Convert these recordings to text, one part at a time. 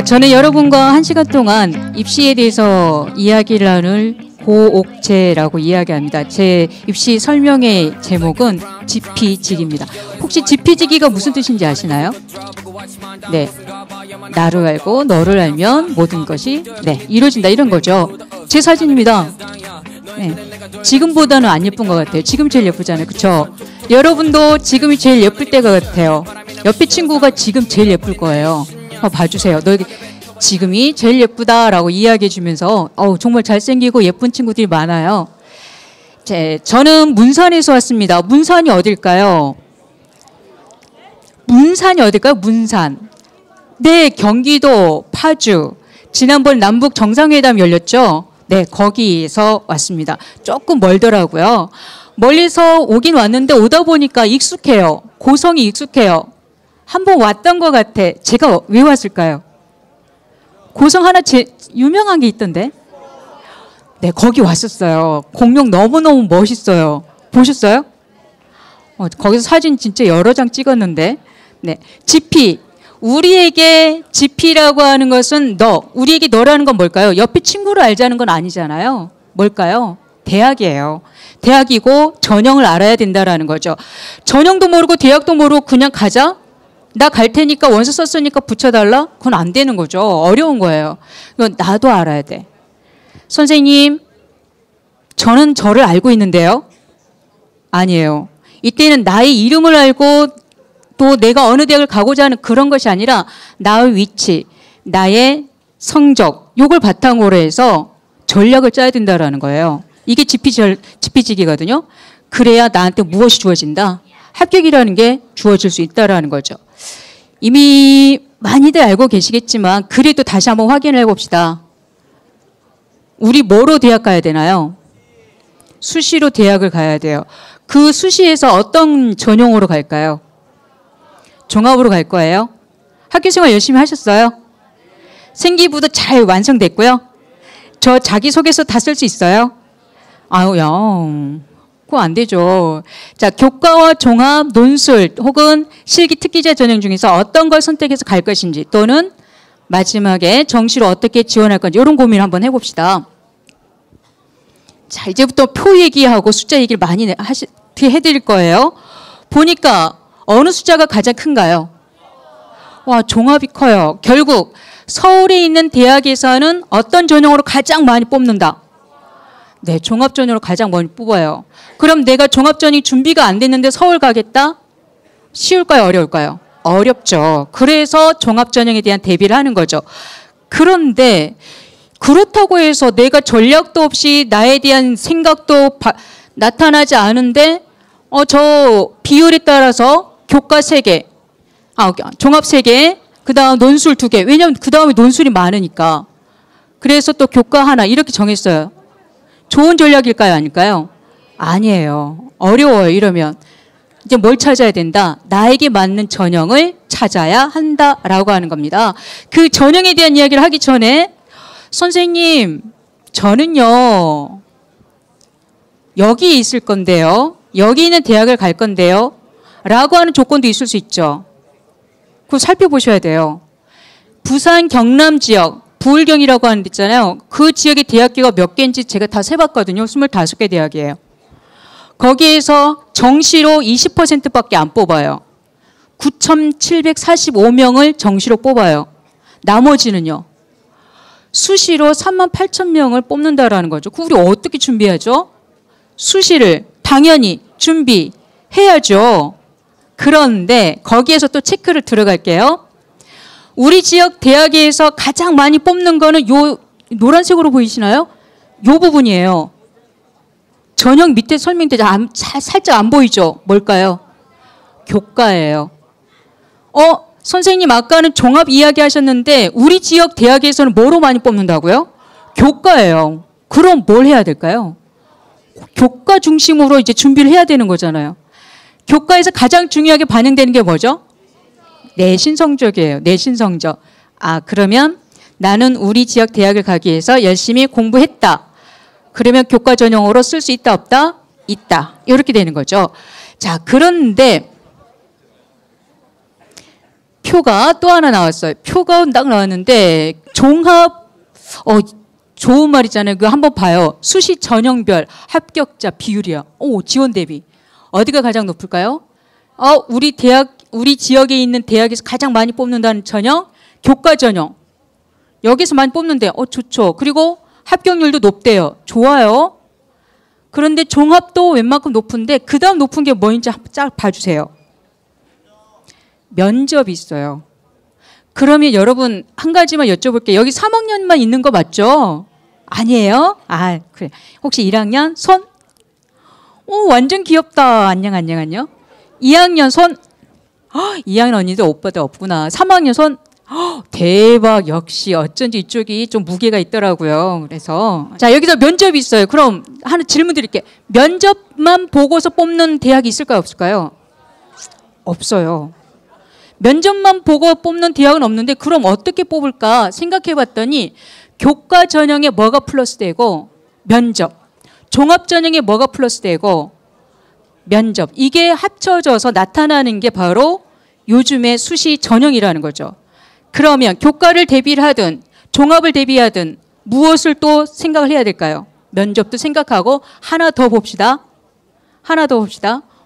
저는 여러분과 1시간 동안 입시에 대해서 이야기를 나눌 고옥재라고 이야기합니다. 제 입시 설명의 제목은 지피지기입니다. 혹시 지피지기가 무슨 뜻인지 아시나요? 네, 나를 알고 너를 알면 모든 것이 이루어진다, 이런 거죠. 제 사진입니다. 네, 지금보다는 안 예쁜 것 같아요. 지금 제일 예쁘잖아요, 그쵸? 여러분도 지금이 제일 예쁠 때가 같아요. 옆에 친구가 지금 제일 예쁠 거예요. 봐주세요. 너 지금이 제일 예쁘다라고 이야기해 주면서 정말 잘생기고 예쁜 친구들이 많아요. 저는 문산에서 왔습니다. 문산이 어딜까요? 문산이 어딜까요? 문산. 네, 경기도 파주. 지난번 남북 정상회담 열렸죠? 네, 거기에서 왔습니다. 조금 멀더라고요. 멀리서 오긴 왔는데 오다 보니까 익숙해요. 고성이 익숙해요. 한번 왔던 것 같아. 제가 왜 왔을까요? 고성 하나 유명한 게 있던데. 네, 거기 왔었어요. 공룡 너무너무 멋있어요. 보셨어요? 거기서 사진 진짜 여러 장 찍었는데. 네, 지피. 우리에게 지피라고 하는 것은 우리에게 너라는 건 뭘까요? 옆에 친구를 알자는 건 아니잖아요. 뭘까요? 대학이에요. 대학이고 전형을 알아야 된다라는 거죠. 전형도 모르고 대학도 모르고 그냥 가자? 나 갈 테니까 원서 썼으니까 붙여달라? 그건 안 되는 거죠. 어려운 거예요. 이건 나도 알아야 돼. 선생님, 저는 저를 알고 있는데요. 아니에요. 이때는 나의 이름을 알고 또 내가 어느 대학을 가고자 하는 그런 것이 아니라 나의 위치, 나의 성적, 요걸 바탕으로 해서 전략을 짜야 된다는 거예요. 이게 지피지기거든요. 그래야 나한테 무엇이 주어진다? 합격이라는 게 주어질 수 있다는 거죠. 이미 많이들 알고 계시겠지만 그래도 다시 한번 확인을 해봅시다. 우리 뭐로 대학 가야 되나요? 수시로 대학을 가야 돼요. 그 수시에서 어떤 전형으로 갈까요? 종합으로 갈 거예요? 학교생활 열심히 하셨어요? 생기부도 잘 완성됐고요? 저 자기소개서 다 쓸 수 있어요? 아우야, 그거 안 되죠. 자, 교과와 종합, 논술 혹은 실기 특기자 전형 중에서 어떤 걸 선택해서 갈 것인지 또는 마지막에 정시로 어떻게 지원할 건지 이런 고민을 한번 해봅시다. 자, 이제부터 표 얘기하고 숫자 얘기를 많이 해드릴 거예요. 보니까 어느 숫자가 가장 큰가요? 와, 종합이 커요. 결국 서울에 있는 대학에서는 어떤 전형으로 가장 많이 뽑는다? 네, 종합전형으로 가장 많이 뽑아요. 그럼 내가 종합전형이 준비가 안 됐는데 서울 가겠다? 쉬울까요? 어려울까요? 어렵죠. 그래서 종합전형에 대한 대비를 하는 거죠. 그런데 그렇다고 해서 내가 전략도 없이 나에 대한 생각도 나타나지 않은데 저 비율에 따라서 교과 3개, 종합 3개, 그 다음 논술 2개. 왜냐하면 그 다음에 논술이 많으니까. 그래서 또 교과 하나 이렇게 정했어요. 좋은 전략일까요? 아닐까요? 아니에요. 어려워요. 이러면. 이제 뭘 찾아야 된다? 나에게 맞는 전형을 찾아야 한다라고 하는 겁니다. 그 전형에 대한 이야기를 하기 전에 선생님, 저는요 여기 있을 건데요. 여기 있는 대학을 갈 건데요. 라고 하는 조건도 있을 수 있죠. 그거 살펴보셔야 돼요. 부산 경남 지역 부울경이라고 하는 데 있잖아요. 그 지역의 대학교가 몇 개인지 제가 다 세봤거든요. 25개 대학이에요. 거기에서 정시로 20%밖에 안 뽑아요. 9,745명을 정시로 뽑아요. 나머지는요. 수시로 38,000명을 뽑는다라는 거죠. 그 우리 어떻게 준비하죠? 수시를 당연히 준비해야죠. 그런데 거기에서 또 체크를 들어갈게요. 우리 지역 대학에서 가장 많이 뽑는 거는 요 노란색으로 보이시나요? 요 부분이에요. 전형 밑에 설명되지 살짝 안 보이죠? 뭘까요? 교과예요. 선생님 아까는 종합 이야기 하셨는데 우리 지역 대학에서는 뭐로 많이 뽑는다고요? 교과예요. 그럼 뭘 해야 될까요? 교과 중심으로 이제 준비를 해야 되는 거잖아요. 교과에서 가장 중요하게 반영되는 게 뭐죠? 내신 성적이에요. 내신 성적. 그러면 나는 우리 지역 대학을 가기 위해서 열심히 공부했다. 그러면 교과 전형으로 쓸 수 있다 없다? 있다. 이렇게 되는 거죠. 자, 그런데 표가 또 하나 나왔어요. 표가 딱 나왔는데 종합 좋은 말이잖아요. 그거 한번 봐요. 수시 전형별 합격자 비율이야. 지원 대비 어디가 가장 높을까요? 우리 지역에 있는 대학에서 가장 많이 뽑는다는 전형 교과 전형 여기서 많이 뽑는데 좋죠. 그리고 합격률도 높대요. 좋아요. 그런데 종합도 웬만큼 높은데 그 다음 높은 게 뭐인지 쫙 봐주세요. 면접이 있어요. 그러면 여러분 한 가지만 여쭤볼게요. 여기 3학년만 있는 거 맞죠? 아니에요? 그래. 혹시 1학년 손? 완전 귀엽다. 안녕. 2학년 손? 2학년 언니도 오빠도 없구나. 3학년 손? 대박. 역시 어쩐지 이쪽이 좀 무게가 있더라고요. 그래서 자, 여기서 면접이 있어요. 그럼 하나 질문 드릴게요. 면접만 보고서 뽑는 대학이 있을까요? 없을까요? 없어요. 면접만 보고 뽑는 대학은 없는데 그럼 어떻게 뽑을까 생각해 봤더니 교과 전형에 뭐가 플러스 되고 면접, 종합 전형에 뭐가 플러스 되고 면접, 이게 합쳐져서 나타나는 게 바로 요즘의 수시 전형이라는 거죠. 그러면 교과를 대비를 하든 종합을 대비하든 무엇을 또 생각을 해야 될까요? 면접도 생각하고 하나 더 봅시다.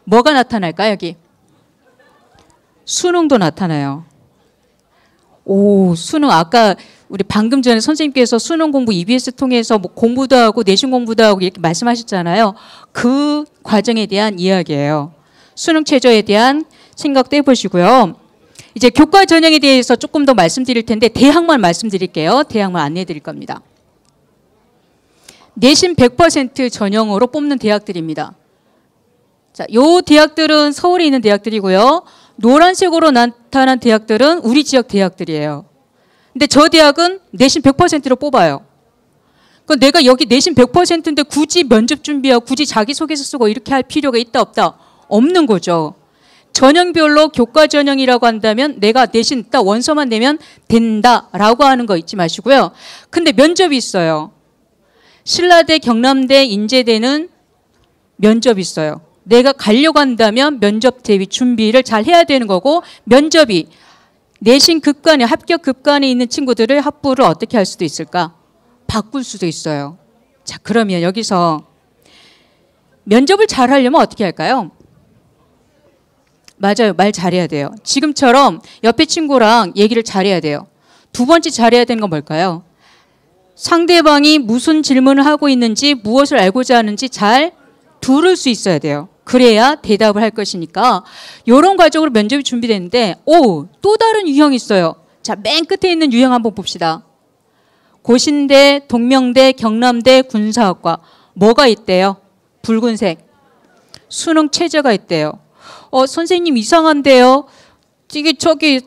뭐가 나타날까요? 여기 수능도 나타나요. 수능 아까 우리 방금 전에 선생님께서 수능 공부 EBS 통해서 뭐 공부도 하고 내신 공부도 하고 이렇게 말씀하셨잖아요. 그 과정에 대한 이야기예요. 수능 최저에 대한 생각도 해보시고요. 이제 교과 전형에 대해서 조금 더 말씀드릴 텐데 대학만 말씀드릴게요. 대학만 안내해 드릴 겁니다. 내신 100% 전형으로 뽑는 대학들입니다. 자, 요 대학들은 서울에 있는 대학들이고요. 노란색으로 나타난 대학들은 우리 지역 대학들이에요. 근데 저 대학은 내신 100%로 뽑아요. 그럼 내가 여기 내신 100%인데 굳이 면접 준비하고 굳이 자기소개서 쓰고 이렇게 할 필요가 있다 없다? 없는 거죠. 전형별로 교과 전형이라고 한다면 내가 내신 딱 원서만 내면 된다라고 하는 거 잊지 마시고요. 근데 면접이 있어요. 신라대, 경남대, 인제대는 면접이 있어요. 내가 가려고 한다면 면접 대비 준비를 잘 해야 되는 거고 면접이 내신 급간에 합격 급간에 있는 친구들을 합부를 어떻게 할 수도 있을까? 바꿀 수도 있어요. 자, 그러면 여기서 면접을 잘 하려면 어떻게 할까요? 맞아요. 말 잘해야 돼요. 지금처럼 옆에 친구랑 얘기를 잘해야 돼요. 두 번째 잘해야 되는 건 뭘까요? 상대방이 무슨 질문을 하고 있는지 무엇을 알고자 하는지 잘 들을 수 있어야 돼요. 그래야 대답을 할 것이니까 이런 과정으로 면접이 준비되는데 또 다른 유형이 있어요. 자, 맨 끝에 있는 유형 한번 봅시다. 고신대, 동명대, 경남대, 군사학과 뭐가 있대요? 붉은색. 수능 최저가 있대요. 선생님 이상한데요. 이게 저기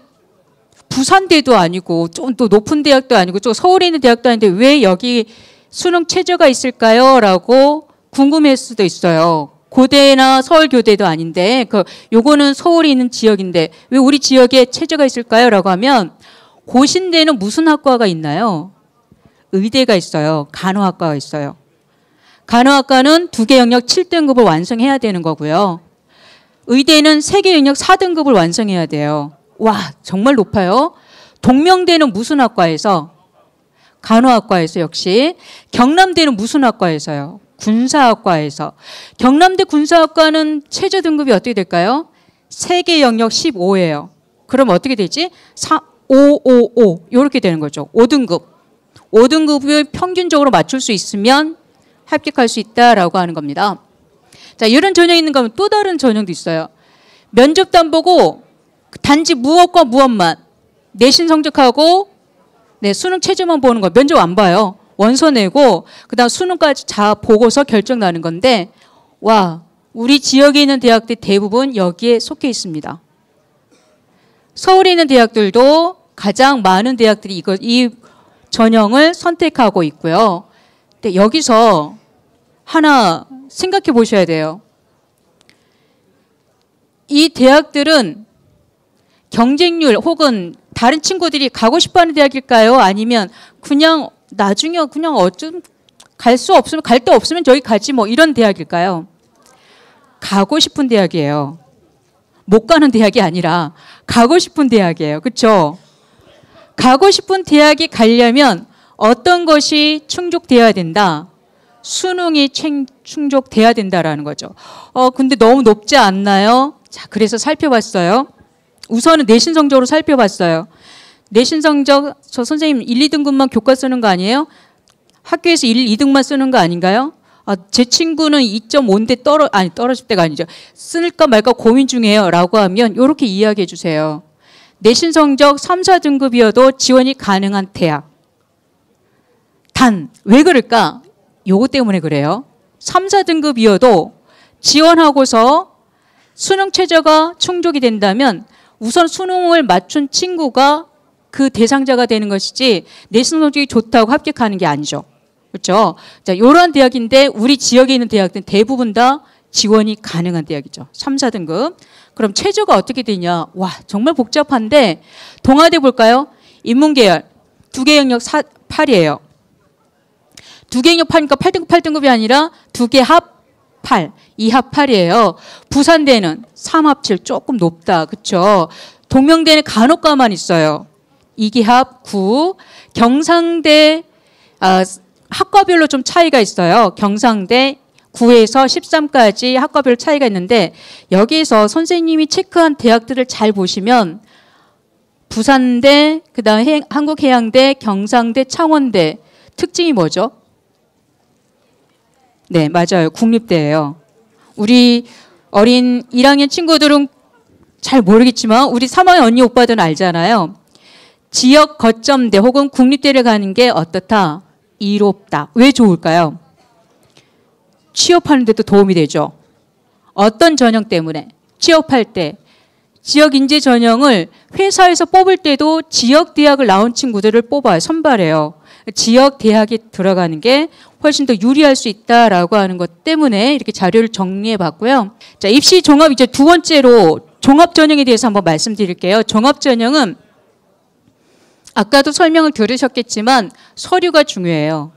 부산대도 아니고 좀 또 높은 대학도 아니고 저 서울에 있는 대학도 아닌데 왜 여기 수능 최저가 있을까요? 라고 궁금할 수도 있어요. 고대나 서울교대도 아닌데 요거는 서울에 있는 지역인데 왜 우리 지역에 최저가 있을까요? 라고 하면 고신대는 무슨 학과가 있나요? 의대가 있어요. 간호학과가 있어요. 간호학과는 2개 영역 7등급을 완성해야 되는 거고요. 의대는 3개 영역 4등급을 완성해야 돼요. 와, 정말 높아요. 동명대는 무슨 학과에서? 간호학과에서 역시. 경남대는 무슨 학과에서요? 군사학과에서. 경남대 군사학과는 최저 등급이 어떻게 될까요? 3개 영역 15예요. 그럼 어떻게 되지? 5 이렇게 되는 거죠. 5등급. 5등급을 평균적으로 맞출 수 있으면 합격할 수 있다라고 하는 겁니다. 자, 이런 전형이 있는가 하면 또 다른 전형도 있어요. 면접도 안 보고 단지 무엇과 무엇만 내신 성적하고 수능 최저만 보는 거. 면접 안 봐요. 원서 내고 그다음 수능까지 다 보고서 결정 나는 건데 와, 우리 지역에 있는 대학들 대부분 여기에 속해 있습니다. 서울에 있는 대학들도 가장 많은 대학들이 이 전형을 선택하고 있고요. 근데 여기서 하나 생각해 보셔야 돼요. 이 대학들은 경쟁률 혹은 다른 친구들이 가고 싶어하는 대학일까요? 아니면 그냥 나중에 그냥 어쩜 갈 수 없으면 갈 데 없으면 저기 가지 뭐 이런 대학일까요? 가고 싶은 대학이에요. 못 가는 대학이 아니라 가고 싶은 대학이에요. 그렇죠? 가고 싶은 대학이 가려면 어떤 것이 충족되어야 된다? 수능이 충족돼야 된다라는 거죠. 근데 너무 높지 않나요? 자, 그래서 살펴봤어요. 우선은 내신 성적으로 살펴봤어요. 내신 성적, 저 선생님 1, 2등급만 교과 쓰는 거 아니에요? 학교에서 1, 2등만 쓰는 거 아닌가요? 제 친구는 2.5인데 떨어질 때가 아니죠. 쓸까 말까 고민 중이에요. 라고 하면 이렇게 이야기해 주세요. 내신 성적 3, 4등급이어도 지원이 가능한 대학. 단, 왜 그럴까? 요거 때문에 그래요. 3, 4등급이어도 지원하고서 수능 최저가 충족이 된다면 우선 수능을 맞춘 친구가 그 대상자가 되는 것이지 내신 성적이 좋다고 합격하는 게 아니죠. 그렇죠? 자, 이러한 대학인데 우리 지역에 있는 대학들은 대부분 다 지원이 가능한 대학이죠. 3, 4등급. 그럼 최저가 어떻게 되냐? 와, 정말 복잡한데 동아대 볼까요? 인문계열 2개 영역 8이에요. 2개 영역 8이니까 8등급 8등급이 아니라 2개 합 8, 2합 8이에요. 부산대는 3합 7 조금 높다. 그렇죠? 동명대는 간호과만 있어요. 2기 합 9, 경상대 학과별로 좀 차이가 있어요. 경상대 9에서 13까지 학과별 차이가 있는데 여기에서 선생님이 체크한 대학들을 잘 보시면 부산대, 그다음에 한국해양대, 경상대, 창원대 특징이 뭐죠? 네, 맞아요. 국립대예요. 우리 어린 1학년 친구들은 잘 모르겠지만 우리 3학년 언니 오빠들은 알잖아요. 지역 거점대 혹은 국립대를 가는 게 어떻다? 이롭다. 왜 좋을까요? 취업하는 데도 도움이 되죠. 어떤 전형 때문에? 취업할 때 지역 인재 전형을 회사에서 뽑을 때도 지역 대학을 나온 친구들을 뽑아요. 선발해요. 지역 대학에 들어가는 게 훨씬 더 유리할 수 있다라고 하는 것 때문에 이렇게 자료를 정리해 봤고요. 자, 입시 종합 이제 두 번째로 종합 전형에 대해서 한번 말씀드릴게요. 종합 전형은 아까도 설명을 들으셨겠지만 서류가 중요해요.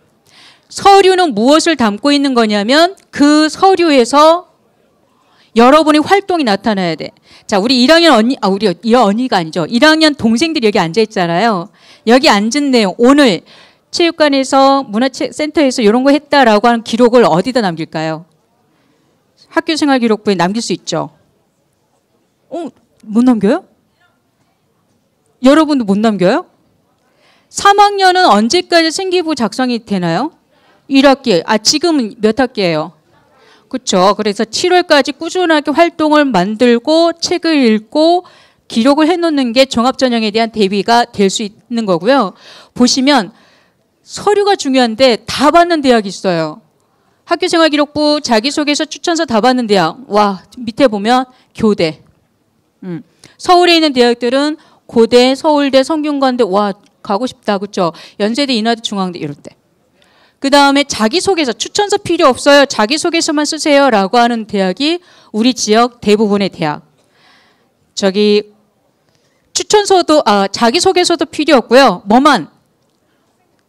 서류는 무엇을 담고 있는 거냐면 그 서류에서 여러분의 활동이 나타나야 돼. 자, 우리 1학년 언니, 우리 이 언니가 아니죠. 1학년 동생들이 여기 앉아 있잖아요. 여기 앉은 내용, 오늘 체육관에서 문화센터에서 이런 거 했다라고 하는 기록을 어디다 남길까요? 학교생활 기록부에 남길 수 있죠. 못 남겨요? 여러분도 못 남겨요? 3학년은 언제까지 생기부 작성이 되나요? 1학기. 지금은 몇 학기예요? 그렇죠. 그래서 7월까지 꾸준하게 활동을 만들고 책을 읽고 기록을 해놓는 게 종합전형에 대한 대비가 될 수 있는 거고요. 보시면 서류가 중요한데 다 받는 대학이 있어요. 학교생활기록부 자기소개서 추천서 다 받는 대학. 와, 밑에 보면 교대. 서울에 있는 대학들은 고대, 서울대, 성균관대. 와, 가고 싶다. 그렇죠? 연세대, 인하대, 중앙대 이럴 때. 그 다음에 자기소개서, 추천서 필요 없어요. 자기소개서만 쓰세요. 라고 하는 대학이 우리 지역 대부분의 대학. 추천서도, 자기소개서도 필요 없고요. 뭐만?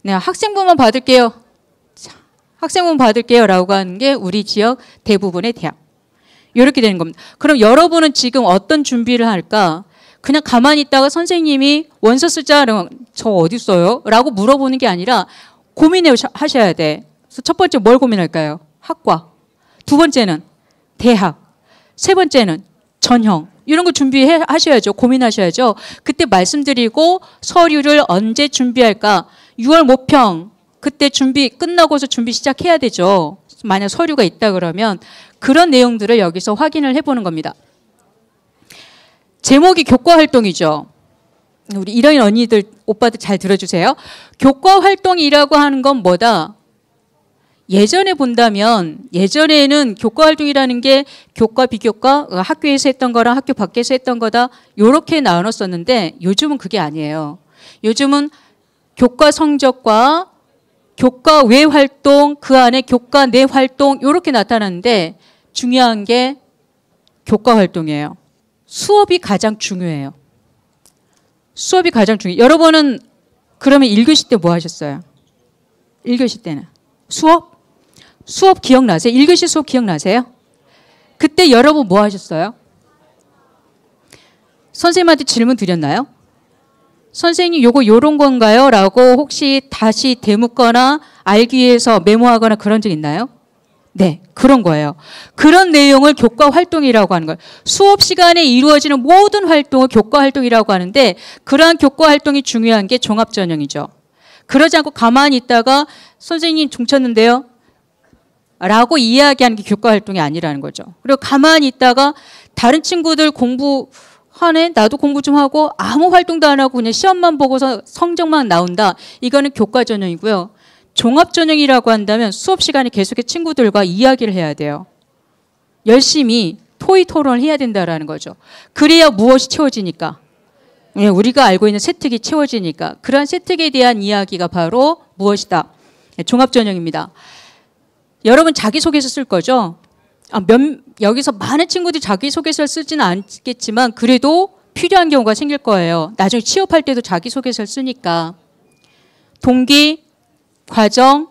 네, 학생부만 받을게요. 학생부만 받을게요. 라고 하는 게 우리 지역 대부분의 대학. 이렇게 되는 겁니다. 그럼 여러분은 지금 어떤 준비를 할까? 그냥 가만히 있다가 선생님이 원서 쓰자. 그러면 저 어디 써요? 라고 물어보는 게 아니라 고민해 하셔야 돼. 그래서 첫 번째 뭘 고민할까요? 학과. 두 번째는 대학. 세 번째는 전형. 이런 거 준비해 하셔야죠. 고민하셔야죠. 그때 말씀드리고 서류를 언제 준비할까? 6월 모평. 그때 준비 끝나고서 준비 시작해야 되죠. 만약 서류가 있다 그러면 그런 내용들을 여기서 확인을 해보는 겁니다. 제목이 교과활동이죠. 우리 1학년 언니들, 오빠들 잘 들어주세요. 교과활동이라고 하는 건 뭐다? 예전에 본다면 예전에는 교과활동이라는 게 교과, 비교과, 학교에서 했던 거랑 학교 밖에서 했던 거다 이렇게 나눴었는데 요즘은 그게 아니에요. 요즘은 교과 성적과 교과 외 활동, 그 안에 교과 내 활동 이렇게 나타나는데 중요한 게 교과 활동이에요. 수업이 가장 중요해요. 수업이 가장 중요해요. 여러분은 그러면 1교시 때 뭐 하셨어요? 1교시 때는? 수업? 수업 기억나세요? 1교시 수업 기억나세요? 그때 여러분 뭐 하셨어요? 선생님한테 질문 드렸나요? 선생님 요거 요런 건가요? 라고 혹시 다시 되묻거나 알기 위해서 메모하거나 그런 적 있나요? 네, 그런 거예요. 그런 내용을 교과 활동이라고 하는 거예요. 수업 시간에 이루어지는 모든 활동을 교과 활동이라고 하는데 그러한 교과 활동이 중요한 게 종합전형이죠. 그러지 않고 가만히 있다가 선생님 종 쳤는데요? 라고 이야기하는 게 교과 활동이 아니라는 거죠. 그리고 가만히 있다가 다른 친구들 공부하네? 나도 공부 좀 하고 아무 활동도 안 하고 그냥 시험만 보고서 성적만 나온다. 이거는 교과 전형이고요. 종합 전형이라고 한다면 수업 시간에 계속해서 친구들과 이야기를 해야 돼요. 열심히 토의 토론을 해야 된다라는 거죠. 그래야 무엇이 채워지니까. 우리가 알고 있는 세특이 채워지니까. 그런 세특에 대한 이야기가 바로 무엇이다. 종합 전형입니다. 여러분 자기소개서 쓸 거죠? 여기서 많은 친구들이 자기소개서를 쓰지는 않겠지만 그래도 필요한 경우가 생길 거예요. 나중에 취업할 때도 자기소개서를 쓰니까. 동기, 과정,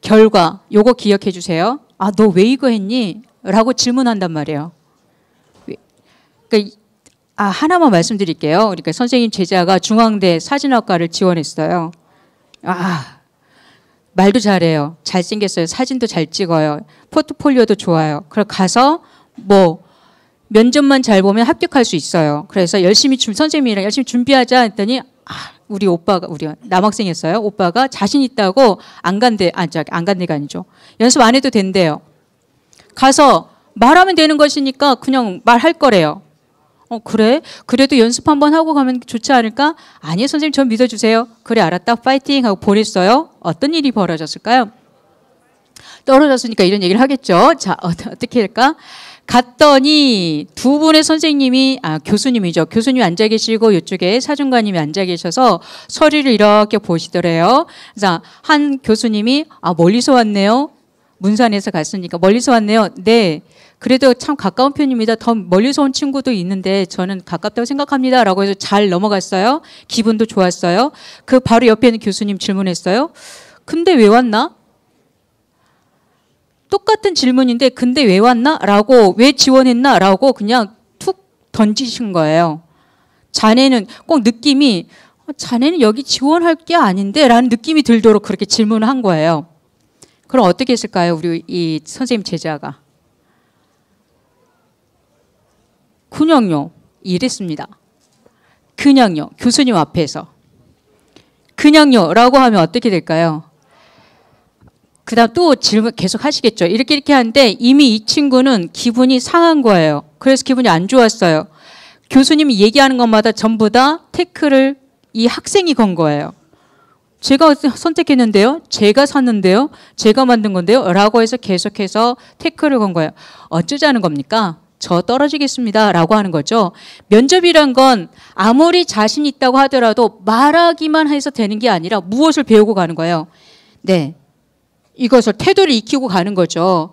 결과 요거 기억해 주세요. 아, 너 왜 이거 했니? 라고 질문한단 말이에요. 그러니까 하나만 말씀드릴게요. 그러니까 선생님 제자가 중앙대 사진학과를 지원했어요. 말도 잘해요. 잘생겼어요. 사진도 잘 찍어요. 포트폴리오도 좋아요. 그래서 가서 면접만 잘 보면 합격할 수 있어요. 그래서 선생님이랑 열심히 준비하자 했더니 우리 남학생이었어요. 오빠가 자신 있다고 안 간대가 아니죠. 연습 안 해도 된대요. 가서 말하면 되는 것이니까 그냥 말할 거래요. 그래? 그래도 연습 한번 하고 가면 좋지 않을까? 아니요, 선생님 전 믿어주세요. 그래, 알았다. 파이팅 하고 보냈어요. 어떤 일이 벌어졌을까요? 떨어졌으니까 이런 얘기를 하겠죠. 자, 어떻게 할까? 갔더니 두 분의 선생님이 교수님이죠. 교수님이 앉아 계시고 이쪽에 사중관님이 앉아 계셔서 서류를 이렇게 보시더래요. 그래서 한 교수님이 멀리서 왔네요. 문산에서 갔으니까 멀리서 왔네요. 네. 그래도 참 가까운 편입니다. 더 멀리서 온 친구도 있는데 저는 가깝다고 생각합니다. 라고 해서 잘 넘어갔어요. 기분도 좋았어요. 그 바로 옆에 있는 교수님 질문했어요. 근데 왜 왔나? 똑같은 질문인데 근데 왜 왔나? 라고 왜 지원했나? 라고 그냥 툭 던지신 거예요. 자네는 꼭 느낌이 자네는 여기 지원할 게 아닌데 라는 느낌이 들도록 그렇게 질문을 한 거예요. 그럼 어떻게 했을까요? 우리 이 선생님 제자가. 그냥요. 이랬습니다. 그냥요. 교수님 앞에서. 그냥요. 라고 하면 어떻게 될까요? 그 다음 또 질문 계속 하시겠죠. 이렇게 하는데 이미 이 친구는 기분이 상한 거예요. 그래서 기분이 안 좋았어요. 교수님이 얘기하는 것마다 전부 다 태클을 이 학생이 건 거예요. 제가 선택했는데요. 제가 샀는데요. 제가 만든 건데요. 라고 해서 계속해서 태클을 건 거예요. 어쩌자는 겁니까? 저 떨어지겠습니다. 라고 하는 거죠. 면접이란 건 아무리 자신 있다고 하더라도 말하기만 해서 되는 게 아니라 무엇을 배우고 가는 거예요. 네. 이것을 태도를 익히고 가는 거죠.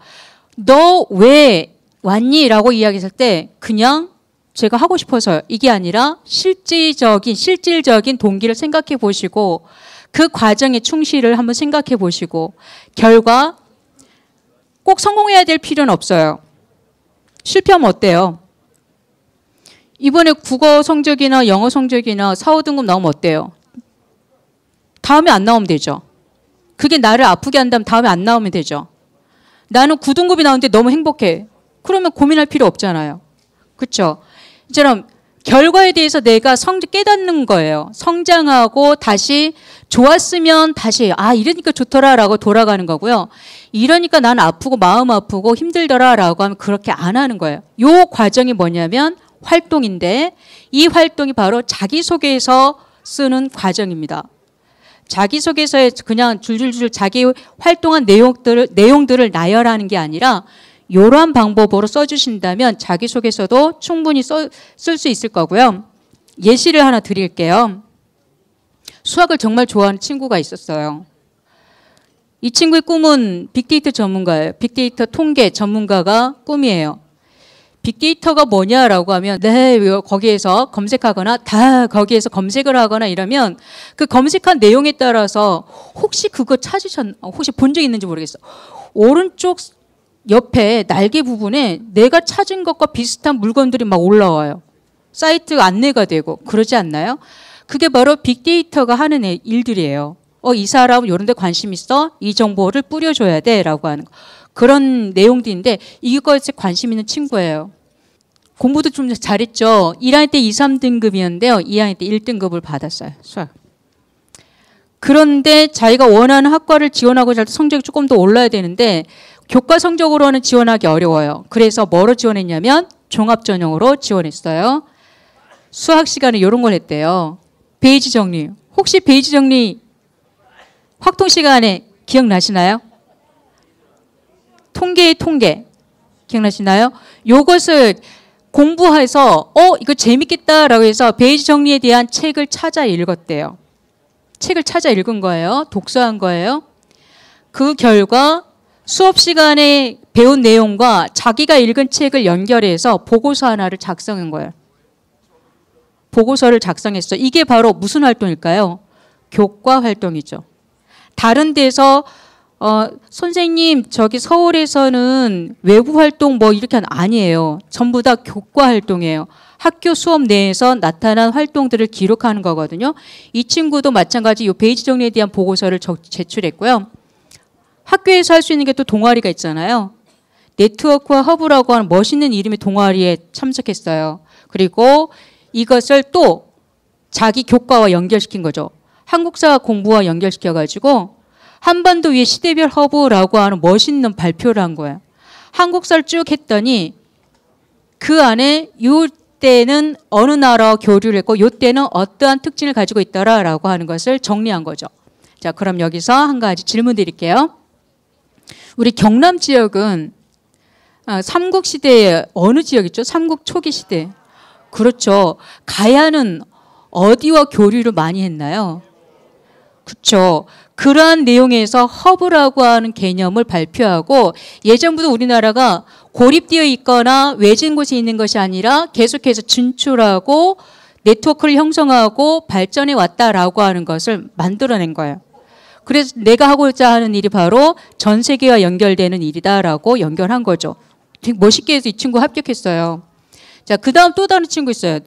너 왜 왔니? 라고 이야기했을 때 그냥 제가 하고 싶어서요. 이게 아니라 실질적인 동기를 생각해 보시고 그 과정의 충실을 한번 생각해 보시고 결과 꼭 성공해야 될 필요는 없어요. 실패하면 어때요? 이번에 국어 성적이나 영어 성적이나 4, 5등급 나오면 어때요? 다음에 안 나오면 되죠. 그게 나를 아프게 한다면 다음에 안 나오면 되죠. 나는 9등급이 나오는데 너무 행복해. 그러면 고민할 필요 없잖아요. 그렇죠? 이처럼 결과에 대해서 내가 깨닫는 거예요. 성장하고 다시 좋았으면 다시 이러니까 좋더라라고 돌아가는 거고요. 이러니까 나는 아프고 마음 아프고 힘들더라라고 하면 그렇게 안 하는 거예요. 이 과정이 뭐냐면 활동인데 이 활동이 바로 자기소개서 쓰는 과정입니다. 자기소개서에 그냥 줄줄줄 자기 활동한 내용들을 나열하는 게 아니라 이러한 방법으로 써주신다면 자기소개서도 충분히 쓸 수 있을 거고요. 예시를 하나 드릴게요. 수학을 정말 좋아하는 친구가 있었어요. 이 친구의 꿈은 빅데이터 전문가예요. 빅데이터 통계 전문가가 꿈이에요. 빅데이터가 뭐냐라고 하면 거기에서 검색하거나 다 거기에서 검색을 하거나 이러면 그 검색한 내용에 따라서 혹시 그거 혹시 본 적 있는지 모르겠어. 오른쪽 옆에 날개 부분에 내가 찾은 것과 비슷한 물건들이 막 올라와요. 사이트 안내가 되고 그러지 않나요? 그게 바로 빅데이터가 하는 일들이에요. 이 사람은 이런 데 관심 있어? 이 정보를 뿌려줘야 돼 라고 하는 거. 그런 내용들인데 이것에 관심 있는 친구예요. 공부도 좀 잘했죠. 1학년 때 2, 3등급이었는데요. 2학년 때 1등급을 받았어요. 수학. 그런데 자기가 원하는 학과를 지원하고자 할 때 성적이 조금 더 올라야 되는데 교과 성적으로는 지원하기 어려워요. 그래서 뭐로 지원했냐면 종합전형으로 지원했어요. 수학 시간에 이런 걸 했대요. 베이지 정리. 혹시 베이지 정리 확통 시간에 기억나시나요? 통계 기억나시나요? 요것을 공부해서 이거 재밌겠다라고 해서 베이지 정리에 대한 책을 찾아 읽었대요. 책을 찾아 읽은 거예요. 독서한 거예요. 그 결과 수업 시간에 배운 내용과 자기가 읽은 책을 연결해서 보고서 하나를 작성한 거예요. 보고서를 작성했어. 이게 바로 무슨 활동일까요? 교과 활동이죠. 다른 데서 선생님 저기 서울에서는 외부 활동 뭐 이렇게 아니에요. 전부 다 교과 활동이에요. 학교 수업 내에서 나타난 활동들을 기록하는 거거든요. 이 친구도 마찬가지 이 베이지 정리에 대한 보고서를 제출했고요. 학교에서 할 수 있는 게 또 동아리가 있잖아요. 네트워크와 허브라고 하는 멋있는 이름의 동아리에 참석했어요. 그리고 이것을 또 자기 교과와 연결시킨 거죠. 한국사 공부와 연결시켜가지고 한반도 위에 시대별 허브라고 하는 멋있는 발표를 한 거예요. 한국사를 쭉 했더니 그 안에 이때는 어느 나라와 교류를 했고 이때는 어떠한 특징을 가지고 있더라라고 하는 것을 정리한 거죠. 자, 그럼 여기서 한 가지 질문 드릴게요. 우리 경남 지역은 삼국시대의 어느 지역이죠? 삼국 초기 시대. 그렇죠. 가야는 어디와 교류를 많이 했나요? 그렇죠. 그러한 내용에서 허브라고 하는 개념을 발표하고 예전부터 우리나라가 고립되어 있거나 외진 곳에 있는 것이 아니라 계속해서 진출하고 네트워크를 형성하고 발전해 왔다라고 하는 것을 만들어낸 거예요. 그래서 내가 하고자 하는 일이 바로 전 세계와 연결되는 일이다라고 연결한 거죠. 되게 멋있게 해서 이 친구 합격했어요. 자, 그 다음 또 다른 친구 있어요.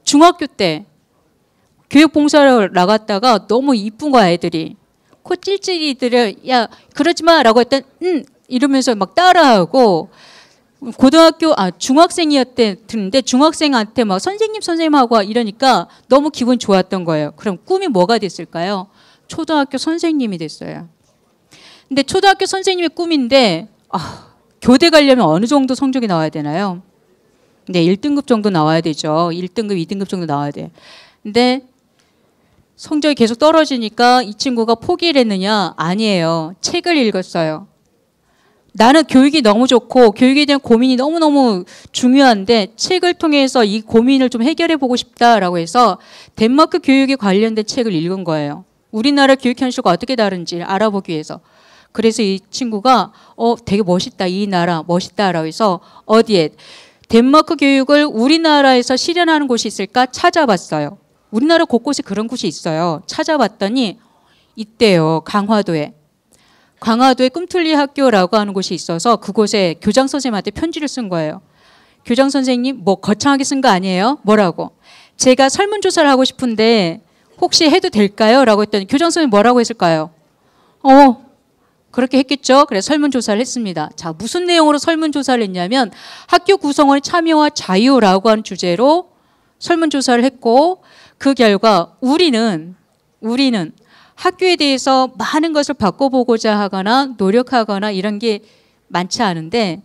중학교 때 교육봉사를 나갔다가 너무 이쁜 거야, 애들이. 코 찔찔이들을, 야, 그러지 마! 라고 했더니, 이러면서 막 따라하고, 중학생이었는데 중학생한테 막 선생님하고 이러니까 너무 기분 좋았던 거예요. 그럼 꿈이 뭐가 됐을까요? 초등학교 선생님이 됐어요. 근데 초등학교 선생님의 꿈인데, 교대 가려면 어느 정도 성적이 나와야 되나요? 네, 1등급 정도 나와야 되죠. 1등급, 2등급 정도 나와야 돼요. 근데 성적이 계속 떨어지니까 이 친구가 포기를 했느냐? 아니에요. 책을 읽었어요. 나는 교육이 너무 좋고 교육에 대한 고민이 너무너무 중요한데 책을 통해서 이 고민을 좀 해결해 보고 싶다라고 해서 덴마크 교육에 관련된 책을 읽은 거예요. 우리나라 교육 현실과 어떻게 다른지 알아보기 위해서. 그래서 이 친구가 되게 멋있다. 이 나라 멋있다라고 해서 어디에 덴마크 교육을 우리나라에서 실현하는 곳이 있을까 찾아봤어요. 우리나라 곳곳에 그런 곳이 있어요. 찾아봤더니 있대요. 강화도에 꿈틀리 학교라고 하는 곳이 있어서 그곳에 교장 선생님한테 편지를 쓴 거예요. 교장 선생님 뭐 거창하게 쓴 거 아니에요? 뭐라고? 제가 설문조사를 하고 싶은데 혹시 해도 될까요? 라고 했더니 교장 선생님 뭐라고 했을까요? 그렇게 했겠죠. 그래서 설문조사를 했습니다. 자, 무슨 내용으로 설문조사를 했냐면 학교 구성원의 참여와 자유라고 하는 주제로 설문조사를 했고 그 결과 우리는 학교에 대해서 많은 것을 바꿔보고자 하거나 노력하거나 이런 게 많지 않은데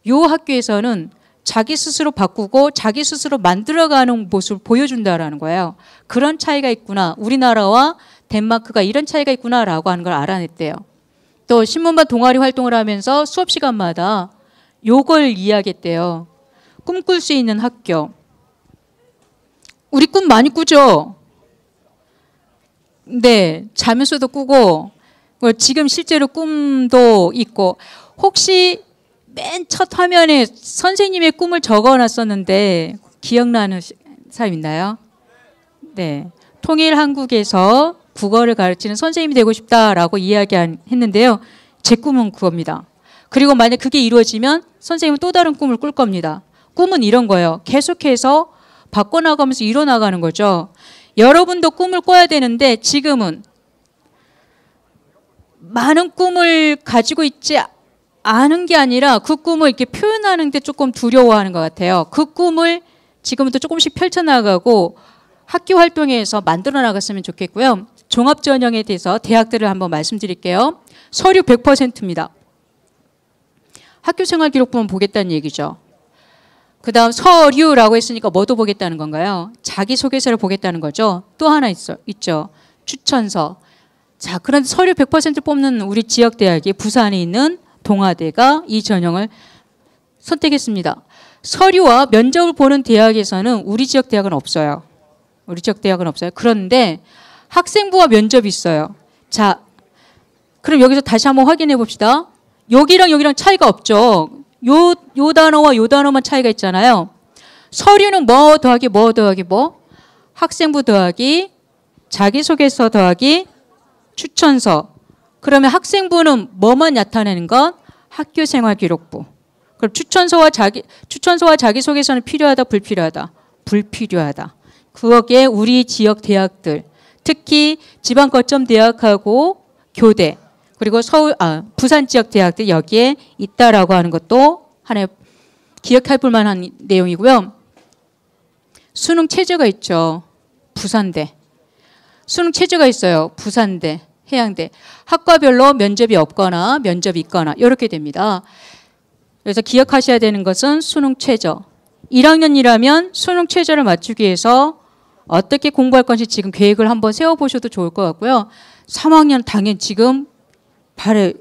이 학교에서는 자기 스스로 바꾸고 자기 스스로 만들어가는 모습을 보여준다라는 거예요. 그런 차이가 있구나. 우리나라와 덴마크가 이런 차이가 있구나라고 하는 걸 알아냈대요. 또 신문반 동아리 활동을 하면서 수업 시간마다 요걸 이야기했대요. 꿈꿀 수 있는 학교. 우리 꿈 많이 꾸죠? 네, 자면서도 꾸고 지금 실제로 꿈도 있고 혹시 맨 첫 화면에 선생님의 꿈을 적어놨었는데 기억나는 사람 있나요? 네, 통일 한국에서 국어를 가르치는 선생님이 되고 싶다라고 이야기했는데요. 제 꿈은 그겁니다. 그리고 만약 그게 이루어지면 선생님은 또 다른 꿈을 꿀 겁니다. 꿈은 이런 거예요. 계속해서 바꿔나가면서 이뤄나가는 거죠. 여러분도 꿈을 꿔야 되는데 지금은 많은 꿈을 가지고 있지 않은 게 아니라 그 꿈을 이렇게 표현하는 데 조금 두려워하는 것 같아요. 그 꿈을 지금부터 조금씩 펼쳐나가고 학교 활동에서 만들어 나갔으면 좋겠고요. 종합전형에 대해서 대학들을 한번 말씀드릴게요. 서류 100%입니다. 학교생활기록부만 보겠다는 얘기죠. 그 다음 서류라고 했으니까 뭐도 보겠다는 건가요? 자기소개서를 보겠다는 거죠. 또 하나 있죠. 추천서. 자, 그런데 서류 100% 뽑는 우리 지역대학이 부산에 있는 동아대가 이 전형을 선택했습니다. 서류와 면접을 보는 대학에서는 우리 지역 대학은 없어요. 우리 지역 대학은 없어요. 그런데 학생부와 면접이 있어요. 자, 그럼 여기서 다시 한번 확인해 봅시다. 여기랑 여기랑 차이가 없죠. 요 단어와 요 단어만 차이가 있잖아요. 서류는 뭐 더하기 뭐 더하기 뭐? 학생부 더하기 자기소개서 더하기 추천서. 그러면 학생부는 뭐만 나타내는 것? 학교생활기록부. 그럼 추천서와 자기소개서는 필요하다, 불필요하다? 불필요하다. 그거기에 우리 지역 대학들, 특히 지방 거점 대학하고 교대, 그리고 부산 지역 대학들 여기에 있다라고 하는 것도 하나의 기억해 볼 만한 내용이고요. 수능 체제가 있죠. 부산대. 수능 체제가 있어요. 부산대, 해양대. 학과별로 면접이 없거나 면접이 있거나 이렇게 됩니다. 그래서 기억하셔야 되는 것은 수능 최저. 1학년이라면 수능 최저를 맞추기 위해서 어떻게 공부할 건지 지금 계획을 한번 세워보셔도 좋을 것 같고요. 3학년 당연히 지금 발에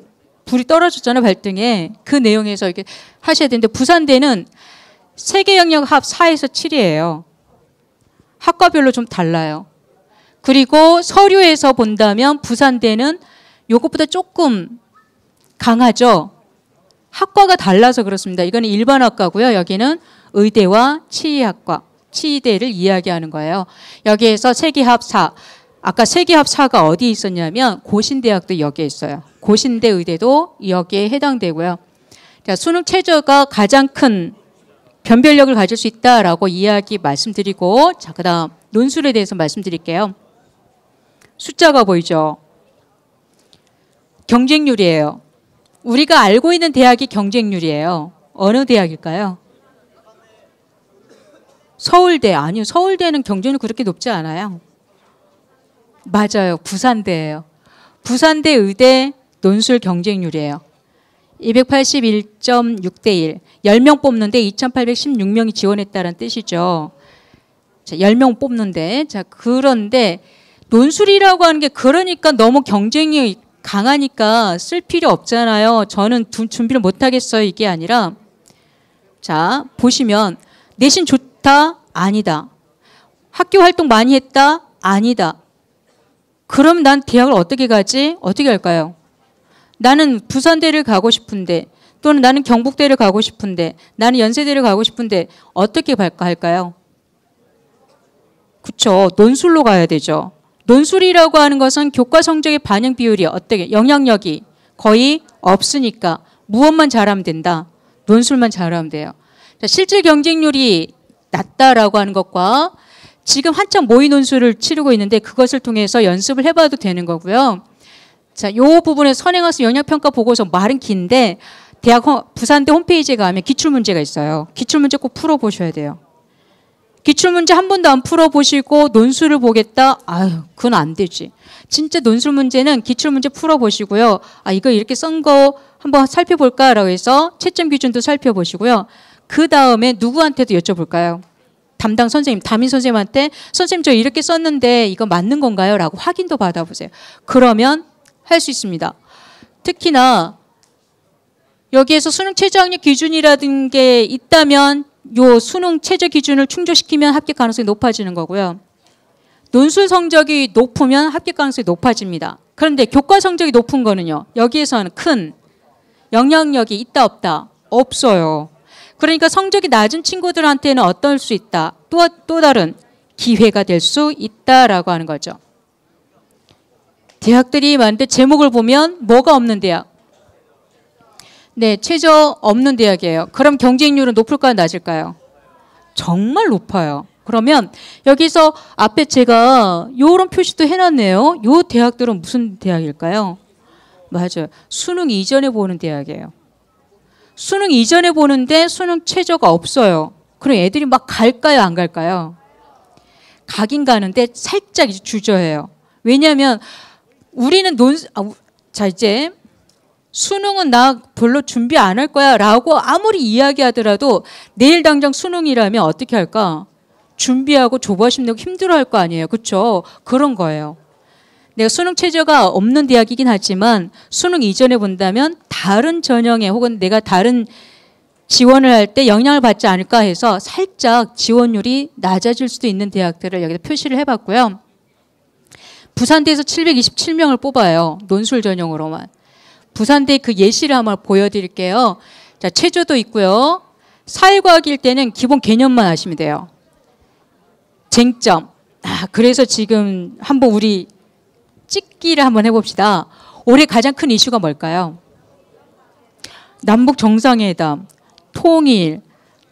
불이 떨어졌잖아요. 발등에. 그 내용에서 이렇게 하셔야 되는데 부산대는 세계 영역 합 4에서 7이에요. 학과별로 좀 달라요. 그리고 서류에서 본다면 부산대는 요것보다 조금 강하죠. 학과가 달라서 그렇습니다. 이거는 일반학과고요. 여기는 의대와 치의학과, 치의대를 이야기하는 거예요. 여기에서 세계합 4. 아까 세계합 4가 어디 있었냐면 고신대학도 여기에 있어요. 고신대 의대도 여기에 해당되고요. 자, 수능 최저가 가장 큰 변별력을 가질 수 있다라고 이야기 말씀드리고, 자, 그 다음 논술에 대해서 말씀드릴게요. 숫자가 보이죠? 경쟁률이에요. 우리가 알고 있는 대학이 경쟁률이에요. 어느 대학일까요? 서울대. 아니요. 서울대는 경쟁률 그렇게 높지 않아요. 맞아요. 부산대예요. 부산대 의대 논술 경쟁률이에요. 281.6대 1. 10명 뽑는데 2,816명이 지원했다는 뜻이죠. 자, 10명 뽑는데. 자, 그런데 논술이라고 하는 게 그러니까 너무 경쟁이 강하니까 쓸 필요 없잖아요. 저는 준비를 못 하겠어요. 이게 아니라 자, 보시면 내신 좋다? 아니다. 학교 활동 많이 했다? 아니다. 그럼 난 대학을 어떻게 가지? 어떻게 할까요? 나는 부산대를 가고 싶은데 또는 나는 경북대를 가고 싶은데 나는 연세대를 가고 싶은데 어떻게 할까요? 그렇죠. 논술로 가야 되죠. 논술이라고 하는 것은 교과 성적의 반영 비율이 어떻게 영향력이 거의 없으니까 무엇만 잘하면 된다. 논술만 잘하면 돼요. 자, 실질 경쟁률이 낮다라고 하는 것과 지금 한참 모의 논술을 치르고 있는데 그것을 통해서 연습을 해봐도 되는 거고요. 자, 이 부분에 선행학습 영역평가 보고서 말은 긴데 부산대 홈페이지에 가면 기출문제가 있어요. 기출문제 꼭 풀어보셔야 돼요. 기출문제 한 번도 안 풀어보시고 논술을 보겠다? 아유, 그건 안 되지. 진짜 논술 문제는 기출문제 풀어보시고요. 아, 이거 이렇게 쓴 거 한번 살펴볼까라고 해서 채점 기준도 살펴보시고요. 그 다음에 누구한테도 여쭤볼까요? 담당 선생님, 담임 선생님한테 선생님 저 이렇게 썼는데 이거 맞는 건가요? 라고 확인도 받아보세요. 그러면 할 수 있습니다. 특히나 여기에서 수능 최저학력 기준이라든 게 있다면 요 수능 최저 기준을 충족시키면 합격 가능성이 높아지는 거고요. 논술 성적이 높으면 합격 가능성이 높아집니다. 그런데 교과 성적이 높은 거는요. 여기에서는 큰 영향력이 있다 없다? 없어요. 그러니까 성적이 낮은 친구들한테는 어떨 수 있다. 또 다른 기회가 될 수 있다라고 하는 거죠. 대학들이 많은데 제목을 보면 뭐가 없는 대학? 네, 최저 없는 대학이에요. 그럼 경쟁률은 높을까요? 낮을까요? 정말 높아요. 그러면 여기서 앞에 제가 요런 표시도 해놨네요. 요 대학들은 무슨 대학일까요? 맞아요. 수능 이전에 보는 대학이에요. 수능 이전에 보는데 수능 최저가 없어요. 그럼 애들이 막 갈까요, 안 갈까요? 가긴 가는데 살짝 이제 주저해요. 왜냐하면 우리는 자, 이제 수능은 나 별로 준비 안 할 거야 라고 아무리 이야기하더라도 내일 당장 수능이라면 어떻게 할까? 준비하고 조바심 내고 힘들어할 거 아니에요. 그렇죠? 그런 거예요. 내가 수능 최저가 없는 대학이긴 하지만 수능 이전에 본다면 다른 전형에 혹은 내가 다른 지원을 할 때 영향을 받지 않을까 해서 살짝 지원율이 낮아질 수도 있는 대학들을 여기다 표시를 해봤고요. 부산대에서 727명을 뽑아요. 논술 전형으로만. 부산대 그 예시를 한번 보여드릴게요. 자, 체조도 있고요. 사회과학일 때는 기본 개념만 아시면 돼요. 쟁점. 그래서 지금 한번 우리 찍기를 한번 해봅시다. 올해 가장 큰 이슈가 뭘까요? 남북 정상회담, 통일,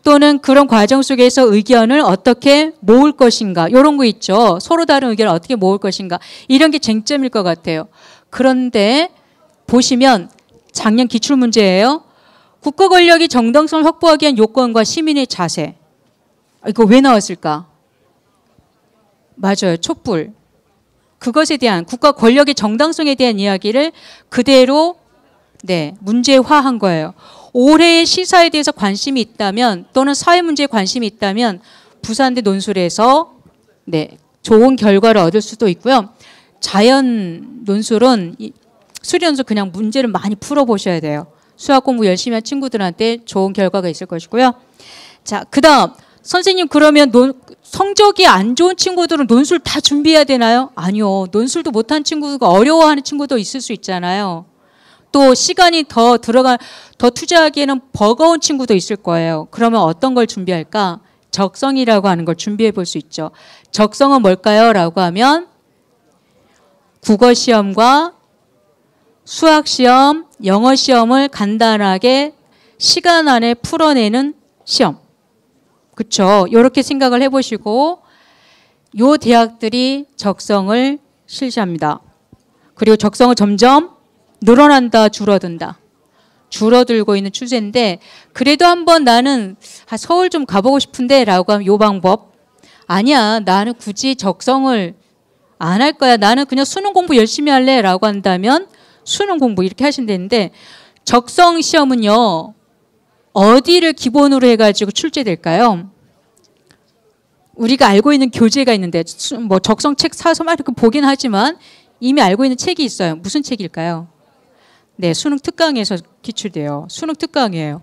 또는 그런 과정 속에서 의견을 어떻게 모을 것인가 이런 거 있죠. 서로 다른 의견을 어떻게 모을 것인가 이런 게 쟁점일 것 같아요. 그런데 보시면 작년 기출문제예요. 국가 권력이 정당성을 확보하기 위한 요건과 시민의 자세. 이거 왜 나왔을까? 맞아요. 촛불. 그것에 대한 국가 권력의 정당성에 대한 이야기를 그대로 문제화한 거예요. 올해의 시사에 대해서 관심이 있다면 또는 사회 문제에 관심이 있다면 부산대 논술에서 좋은 결과를 얻을 수도 있고요. 자연 논술은 수리논술 그냥 문제를 많이 풀어보셔야 돼요. 수학 공부 열심히 한 친구들한테 좋은 결과가 있을 것이고요. 자, 그다음 선생님 그러면 성적이 안 좋은 친구들은 논술 다 준비해야 되나요? 아니요. 논술도 못한 친구가 어려워하는 친구도 있을 수 있잖아요. 또 시간이 더 투자하기에는 버거운 친구도 있을 거예요. 그러면 어떤 걸 준비할까? 적성이라고 하는 걸 준비해 볼 수 있죠. 적성은 뭘까요? 라고 하면 국어시험과 수학시험, 영어시험을 간단하게 시간 안에 풀어내는 시험. 그렇죠? 이렇게 생각을 해보시고 요 대학들이 적성을 실시합니다. 그리고 적성은 점점 늘어난다, 줄어든다. 줄어들고 있는 추세인데 그래도 한번 나는 서울 좀 가보고 싶은데 라고 하면 요 방법. 아니야, 나는 굳이 적성을 안 할 거야. 나는 그냥 수능 공부 열심히 할래 라고 한다면 수능 공부 이렇게 하시면 되는데 적성 시험은요. 어디를 기본으로 해가지고 출제될까요? 우리가 알고 있는 교재가 있는데 뭐 적성책 사서 막 이렇게 보긴 하지만 이미 알고 있는 책이 있어요. 무슨 책일까요? 네, 수능 특강에서 기출돼요. 수능 특강이에요.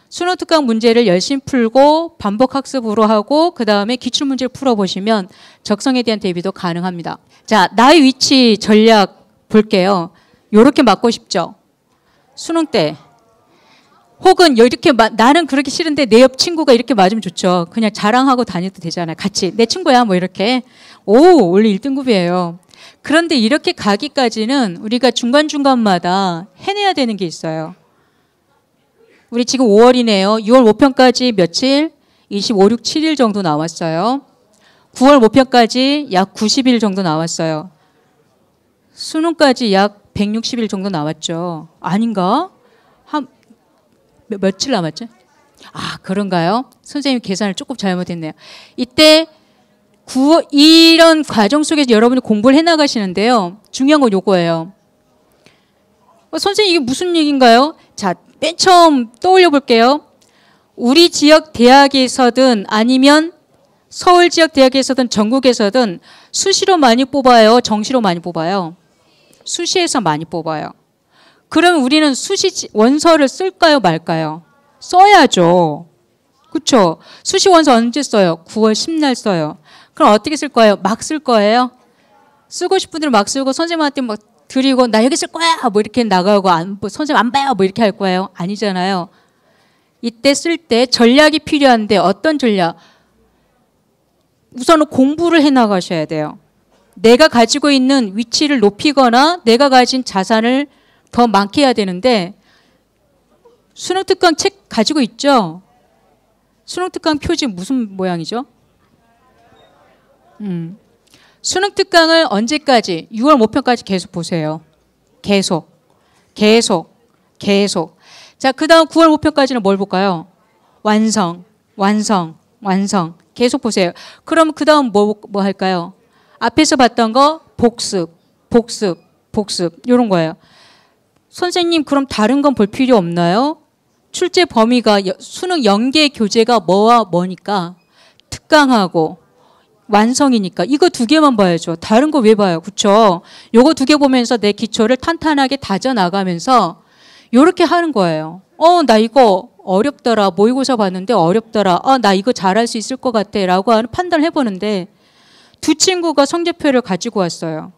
수능 특강 문제를 열심히 풀고 반복 학습으로 하고 그 다음에 기출문제를 풀어보시면 적성에 대한 대비도 가능합니다. 자, 나의 위치 전략 볼게요. 요렇게 맞고 싶죠? 수능 때. 혹은 이렇게 나는 그렇게 싫은데 내 옆 친구가 이렇게 맞으면 좋죠. 그냥 자랑하고 다녀도 되잖아요. 같이. 내 친구야 뭐 이렇게. 오, 원래 1등급이에요. 그런데 이렇게 가기까지는 우리가 중간중간마다 해내야 되는 게 있어요. 우리 지금 5월이네요. 6월 모평까지 며칠? 25, 6, 7일 정도 나왔어요. 9월 모평까지 약 90일 정도 나왔어요. 수능까지 약 160일 정도 나왔죠. 아닌가? 며칠 남았죠? 아, 그런가요? 선생님 계산을 조금 잘못했네요. 이때 이런 과정 속에서 여러분이 공부를 해나가시는데요. 중요한 건 요거예요. 선생님 이게 무슨 얘기인가요? 자, 맨 처음 떠올려 볼게요. 우리 지역 대학에서든 아니면 서울 지역 대학에서든 전국에서든 수시로 많이 뽑아요? 정시로 많이 뽑아요? 수시에서 많이 뽑아요. 그럼 우리는 수시 원서를 쓸까요, 말까요? 써야죠. 그렇죠? 수시 원서 언제 써요? 9월 10날 써요. 그럼 어떻게 쓸 거예요? 막 쓸 거예요? 쓰고 싶은 대로 막 쓰고 선생님한테 막 드리고 나 여기 쓸 거야 뭐 이렇게 나가고 선생님 안 봐요 뭐 이렇게 할 거예요? 아니잖아요. 이때 쓸 때 전략이 필요한데 어떤 전략? 우선은 공부를 해나가셔야 돼요. 내가 가지고 있는 위치를 높이거나 내가 가진 자산을 더 많게 해야 되는데 수능 특강 책 가지고 있죠? 수능 특강 표지 무슨 모양이죠? 수능 특강을 언제까지? 6월 모평까지 계속 보세요. 계속. 자, 그 다음 9월 모평까지는 뭘 볼까요? 완성. 계속 보세요. 그럼 그 다음 뭐 할까요? 앞에서 봤던 거 복습. 이런 거예요. 선생님, 그럼 다른 건 볼 필요 없나요? 출제 범위가 수능 연계 교재가 뭐와 뭐니까 특강하고 완성이니까 이거 두 개만 봐야죠. 다른 거 왜 봐요? 그렇죠? 요거 두 개 보면서 내 기초를 탄탄하게 다져나가면서 요렇게 하는 거예요. 나 이거 어렵더라. 모의고사 봤는데 어렵더라. 나 이거 잘할 수 있을 것 같아. 라고 하는 판단을 해보는데 두 친구가 성적표를 가지고 왔어요.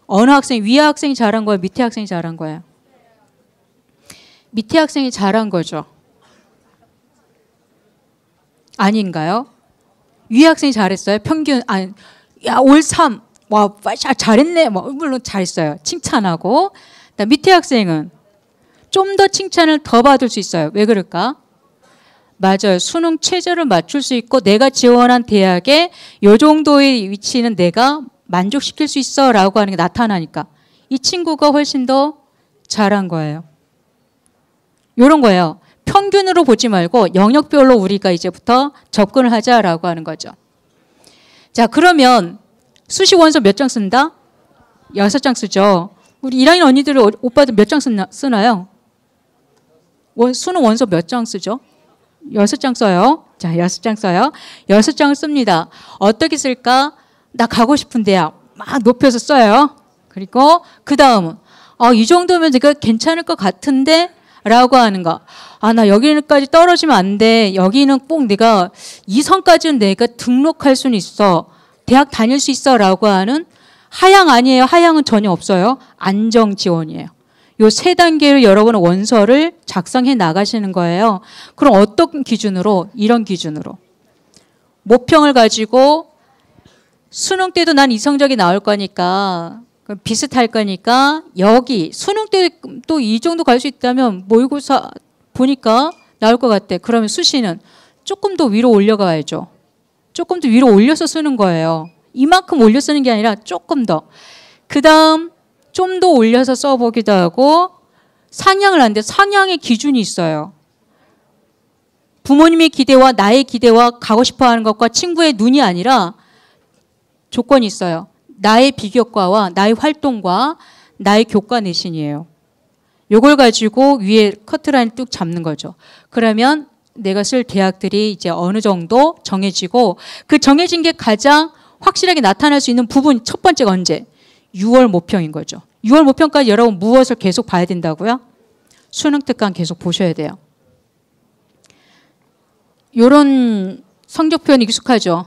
어느 학생이, 위에 학생이 잘한 거예요? 밑에 학생이 잘한 거예요? 밑에 학생이 잘한 거죠. 아닌가요? 위에 학생이 잘했어요? 평균, 올 3, 와, 잘했네. 물론 잘했어요. 칭찬하고. 밑에 학생은 좀 더 칭찬을 더 받을 수 있어요. 왜 그럴까? 맞아요. 수능 최저를 맞출 수 있고 내가 지원한 대학에 이 정도의 위치는 내가 만족시킬 수 있어 라고 하는 게 나타나니까 이 친구가 훨씬 더 잘한 거예요. 이런 거예요. 평균으로 보지 말고 영역별로 우리가 이제부터 접근을 하자라고 하는 거죠. 자, 그러면 수시 원서 몇 장 쓴다? 6장 쓰죠. 우리 1학년 언니들, 오빠들 몇 장 쓰나요? 수능 원서 몇 장 쓰죠? 6장 써요. 자, 6장 써요. 6장을 씁니다. 어떻게 쓸까? 나 가고 싶은 대학 막 높여서 써요. 그리고 그 다음은 이 정도면 내가 괜찮을 것 같은데 라고 하는 거. 나 여기까지 떨어지면 안 돼. 여기는 꼭 내가 2선까지는 내가 등록할 수는 있어. 대학 다닐 수 있어 라고 하는 하향 아니에요. 하향은 전혀 없어요. 안정 지원이에요. 요 세 단계로 여러분은 원서를 작성해 나가시는 거예요. 그럼 어떤 기준으로? 이런 기준으로. 모평을 가지고 수능 때도 난 이성적이 나올 거니까 비슷할 거니까 여기 수능 때 또 이 정도 갈 수 있다면 모의고사 보니까 나올 것 같아. 그러면 수시는 조금 더 위로 올려가야죠. 조금 더 위로 올려서 쓰는 거예요. 이만큼 올려 쓰는 게 아니라 조금 더. 그 다음 좀 더 올려서 써보기도 하고 상향을 하는데 상향의 기준이 있어요. 부모님의 기대와 나의 기대와 가고 싶어하는 것과 친구의 눈이 아니라 조건이 있어요. 나의 비교과와 나의 활동과 나의 교과 내신이에요. 요걸 가지고 위에 커트라인 뚝 잡는 거죠. 그러면 내가 쓸 대학들이 이제 어느 정도 정해지고 그 정해진 게 가장 확실하게 나타날 수 있는 부분 첫 번째가 언제? 6월 모평인 거죠. 6월 모평까지 여러분 무엇을 계속 봐야 된다고요? 수능 특강 계속 보셔야 돼요. 요런 성적 표현 익숙하죠?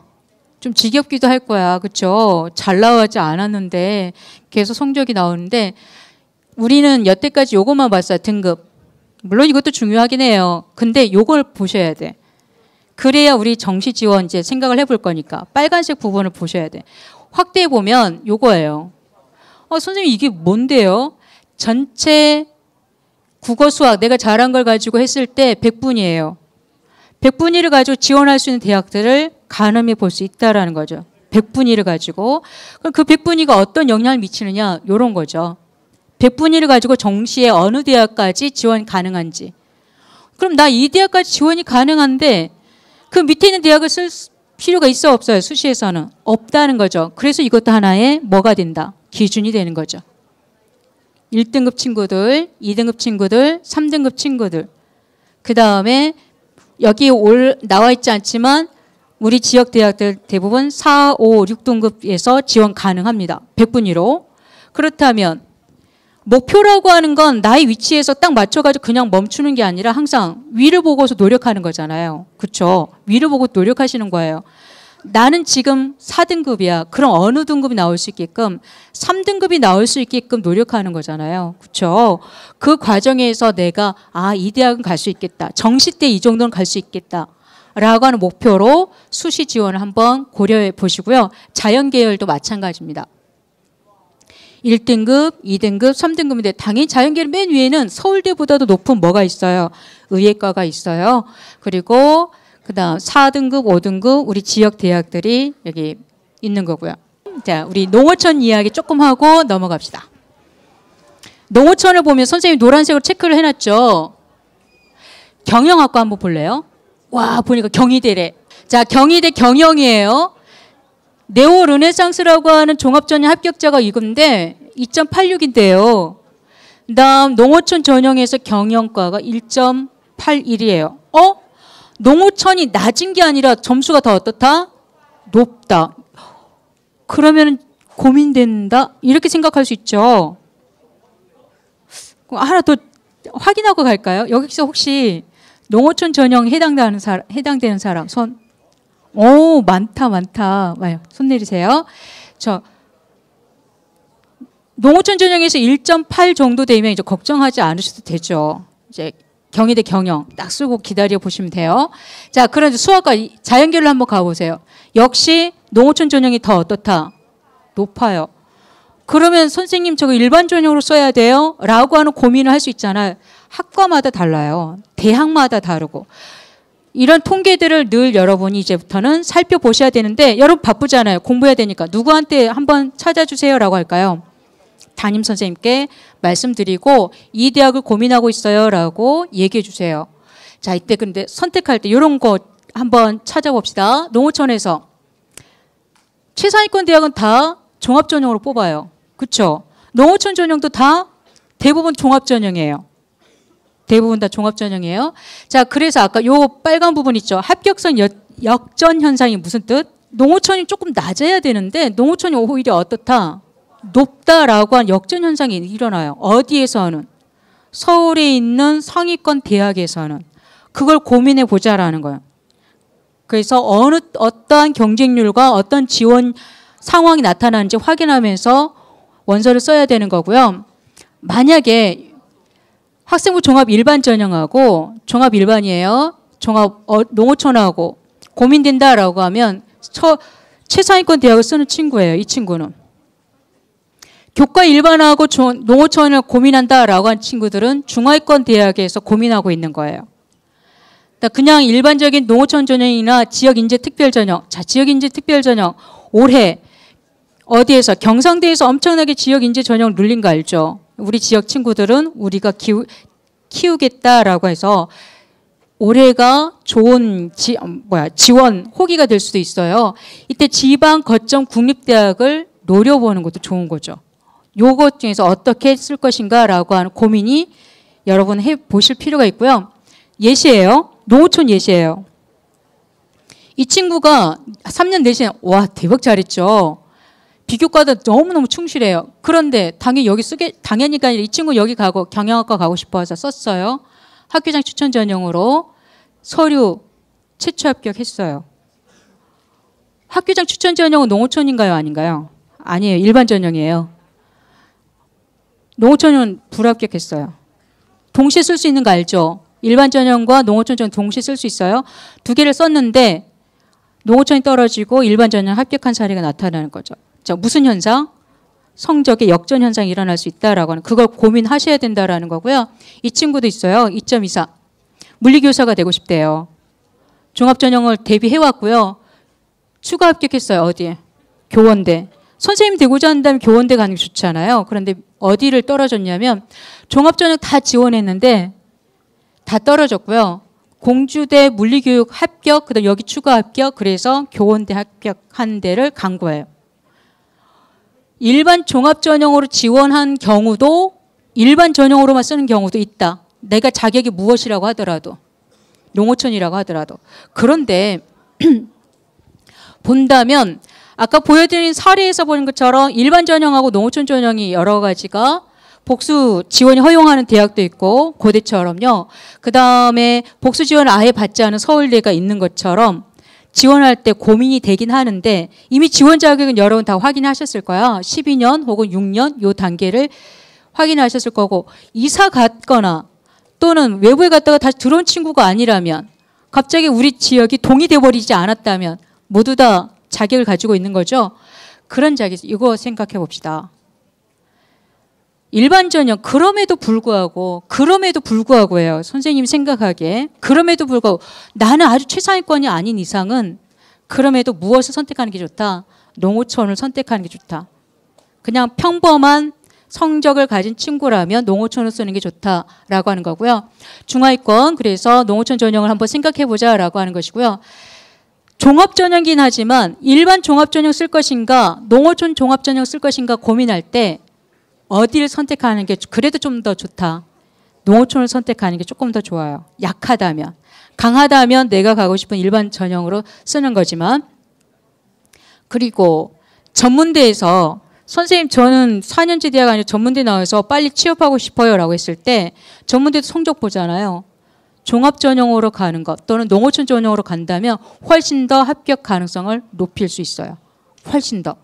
좀 지겹기도 할 거야. 그렇죠? 잘 나오지 않았는데 계속 성적이 나오는데 우리는 여태까지 요것만 봤어요. 등급. 물론 이것도 중요하긴 해요. 근데 요걸 보셔야 돼. 그래야 우리 정시 지원 이제 생각을 해볼 거니까 빨간색 부분을 보셔야 돼. 확대해 보면 요거예요. 선생님 이게 뭔데요? 전체 국어 수학 내가 잘한 걸 가지고 했을 때 100분이에요. 100분위를 가지고 지원할 수 있는 대학들을 가늠해 볼 수 있다라는 거죠. 100분위를 가지고. 그럼 그 100분위가 어떤 영향을 미치느냐? 이런 거죠. 100분위를 가지고 정시에 어느 대학까지 지원 가능한지. 그럼 나 이 대학까지 지원이 가능한데 그 밑에 있는 대학을 쓸 필요가 있어 없어요? 수시에서는. 없다는 거죠. 그래서 이것도 하나의 뭐가 된다? 기준이 되는 거죠. 1등급 친구들, 2등급 친구들, 3등급 친구들. 그 다음에 여기 나와 있지 않지만 우리 지역 대학들 대부분 4, 5, 6등급에서 지원 가능합니다. 100분위로. 그렇다면 목표라고 하는 건 나의 위치에서 딱 맞춰가지고 그냥 멈추는 게 아니라 항상 위를 보고서 노력하는 거잖아요. 그렇죠? 위를 보고 노력하시는 거예요. 나는 지금 4등급이야. 그럼 어느 등급이 나올 수 있게끔 3등급이 나올 수 있게끔 노력하는 거잖아요. 그렇죠? 그 과정에서 내가 이 대학은 갈 수 있겠다. 정시 때 이 정도는 갈 수 있겠다. 라고 하는 목표로 수시 지원을 한번 고려해 보시고요. 자연계열도 마찬가지입니다. 1등급, 2등급, 3등급인데 당연히 자연계열 맨 위에는 서울대보다도 높은 뭐가 있어요? 의예과가 있어요. 그리고 그다음 4등급, 5등급 우리 지역 대학들이 여기 있는 거고요. 자, 우리 농어촌 이야기 조금 하고 넘어갑시다. 농어촌을 보면 선생님이 노란색으로 체크를 해놨죠. 경영학과 한번 볼래요? 와, 보니까 경희대래. 자, 경희대 경영이에요. 네오 르네상스라고 하는 종합전형 합격자가 이건데 2.86인데요. 그다음 농어촌 전형에서 경영과가 1.81이에요. 농어촌이 낮은 게 아니라 점수가 더 어떻다? 높다. 그러면 고민된다? 이렇게 생각할 수 있죠. 하나 더 확인하고 갈까요? 여기서 혹시 농어촌 전형 해당되는 사람 손? 오, 많다. 와요. 손 내리세요. 농어촌 전형에서 1.8 정도 되면 이제 걱정하지 않으셔도 되죠. 이제 경희대 경영 딱 쓰고 기다려 보시면 돼요. 자, 그런데 수학과 자연계열로 한번 가보세요. 역시 농어촌 전형이 더 어떻다? 높아요. 그러면 선생님 저거 일반 전형으로 써야 돼요? 라고 하는 고민을 할 수 있잖아요. 학과마다 달라요. 대학마다 다르고. 이런 통계들을 늘 여러분이 이제부터는 살펴보셔야 되는데 여러분 바쁘잖아요. 공부해야 되니까. 누구한테 한번 찾아주세요라고 할까요? 담임 선생님께 말씀드리고 이 대학을 고민하고 있어요라고 얘기해 주세요. 자, 이때 근데 선택할 때 이런 거 한번 찾아봅시다. 농어촌에서 최상위권 대학은 다 종합전형으로 뽑아요. 그렇죠? 농어촌 전형도 다 대부분 종합전형이에요. 대부분 다 종합전형이에요. 자, 그래서 아까 요 빨간 부분 있죠. 합격선 역전 현상이 무슨 뜻? 농어촌이 조금 낮아야 되는데 농어촌이 오히려 어떻다? 높다라고 한 역전 현상이 일어나요. 어디에서는? 서울에 있는 상위권 대학에서는. 그걸 고민해 보자라는 거예요. 그래서 어떠한 경쟁률과 어떤 지원 상황이 나타나는지 확인하면서 원서를 써야 되는 거고요. 만약에 학생부 종합 일반 전형하고 종합 일반이에요. 종합 농어촌하고 고민된다라고 하면 최상위권 대학을 쓰는 친구예요. 이 친구는. 교과 일반하고 농어촌을 고민한다라고 한 친구들은 중하위권 대학에서 고민하고 있는 거예요. 그냥 일반적인 농어촌 전형이나 지역인재 특별 전형. 자, 지역인재 특별 전형 올해 어디에서 경상대에서 엄청나게 지역인재 전형 눌린 거 알죠? 우리 지역 친구들은 우리가 키우겠다라고 해서 올해가 좋은 지원 호기가 될 수도 있어요. 이때 지방 거점 국립대학을 노려보는 것도 좋은 거죠. 요것 중에서 어떻게 쓸 것인가라고 하는 고민이 여러분 해보실 필요가 있고요. 예시예요. 농어촌 예시예요. 이 친구가 3년 내신 와 대박 잘했죠. 비교과도 너무너무 충실해요. 그런데 당연히가 아니라 이 친구 여기 가고 경영학과 가고 싶어서 썼어요. 학교장 추천 전형으로 서류 최초 합격했어요. 학교장 추천 전형은 농어촌인가요? 아닌가요? 아니에요. 일반 전형이에요. 농어촌은 불합격했어요. 동시에 쓸 수 있는 거 알죠? 일반 전형과 농어촌 전형 동시에 쓸 수 있어요. 두 개를 썼는데 농어촌이 떨어지고 일반 전형 합격한 사례가 나타나는 거죠. 자, 무슨 현상? 성적의 역전 현상이 일어날 수 있다라고 하는 그걸 고민하셔야 된다라는 거고요. 이 친구도 있어요. 2.24. 물리교사가 되고 싶대요. 종합전형을 대비해왔고요. 추가 합격했어요. 어디에? 교원대. 선생님 되고자 한다면 교원대 가는 게 좋잖아요. 그런데 어디를 떨어졌냐면 종합전형 다 지원했는데 다 떨어졌고요. 공주대 물리교육 합격, 그다음 여기 추가 합격, 그래서 교원대 합격한 데를 간 거예요. 일반 종합전형으로 지원한 경우도 일반 전형으로만 쓰는 경우도 있다. 내가 자격이 무엇이라고 하더라도 농어촌이라고 하더라도. 그런데 본다면 아까 보여드린 사례에서 보는 것처럼 일반 전형하고 농어촌 전형이 여러 가지가 복수 지원이 허용하는 대학도 있고 고대처럼요. 그다음에 복수 지원을 아예 받지 않은 서울대가 있는 것처럼 지원할 때 고민이 되긴 하는데 이미 지원 자격은 여러분 다 확인하셨을 거야. 12년 혹은 6년 요 단계를 확인하셨을 거고 이사 갔거나 또는 외부에 갔다가 다시 들어온 친구가 아니라면 갑자기 우리 지역이 동의돼 버리지 않았다면 모두 다 자격을 가지고 있는 거죠. 그런 자격 이거 생각해 봅시다. 일반 전형 그럼에도 불구하고예요. 선생님이 생각하기에 그럼에도 불구하고 나는 아주 최상위권이 아닌 이상은 그럼에도 무엇을 선택하는 게 좋다? 농어촌을 선택하는 게 좋다. 그냥 평범한 성적을 가진 친구라면 농어촌을 쓰는 게 좋다라고 하는 거고요. 중하위권 그래서 농어촌 전형을 한번 생각해보자라고 하는 것이고요. 종합전형이긴 하지만 일반 종합전형 쓸 것인가 농어촌 종합전형 쓸 것인가 고민할 때 어디를 선택하는 게 그래도 좀 더 좋다. 농어촌을 선택하는 게 조금 더 좋아요. 약하다면. 강하다면 내가 가고 싶은 일반 전형으로 쓰는 거지만 그리고 전문대에서 선생님 저는 4년제 대학 아니고 전문대 나와서 빨리 취업하고 싶어요 라고 했을 때 전문대도 성적 보잖아요. 종합전형으로 가는 것 또는 농어촌 전형으로 간다면 훨씬 더 합격 가능성을 높일 수 있어요. 훨씬 더.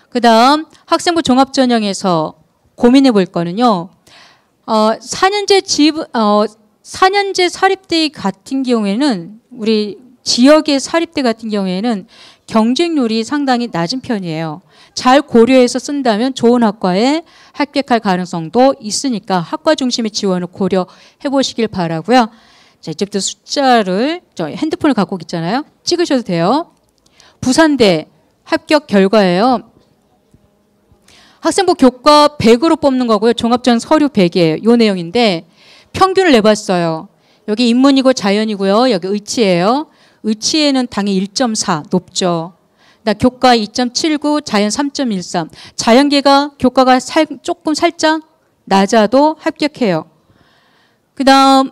그 다음 학생부 종합전형에서 고민해 볼 거는요. 4년제 사립대 같은 경우에는 우리 지역의 사립대 같은 경우에는 경쟁률이 상당히 낮은 편이에요. 잘 고려해서 쓴다면 좋은 학과에 합격할 가능성도 있으니까 학과 중심의 지원을 고려해 보시길 바라고요. 자, 이제부터 숫자를 저 핸드폰을 갖고 있잖아요. 찍으셔도 돼요. 부산대 합격 결과예요. 학생부 교과 100으로 뽑는 거고요. 종합전 서류 100이에요. 요 내용인데 평균을 내봤어요. 여기 인문이고 자연이고요. 여기 의치예요. 의치에는 당연히 1.4 높죠. 나 교과 2.79, 자연 3.13. 자연계가 교과가 조금 살짝 낮아도 합격해요. 그 다음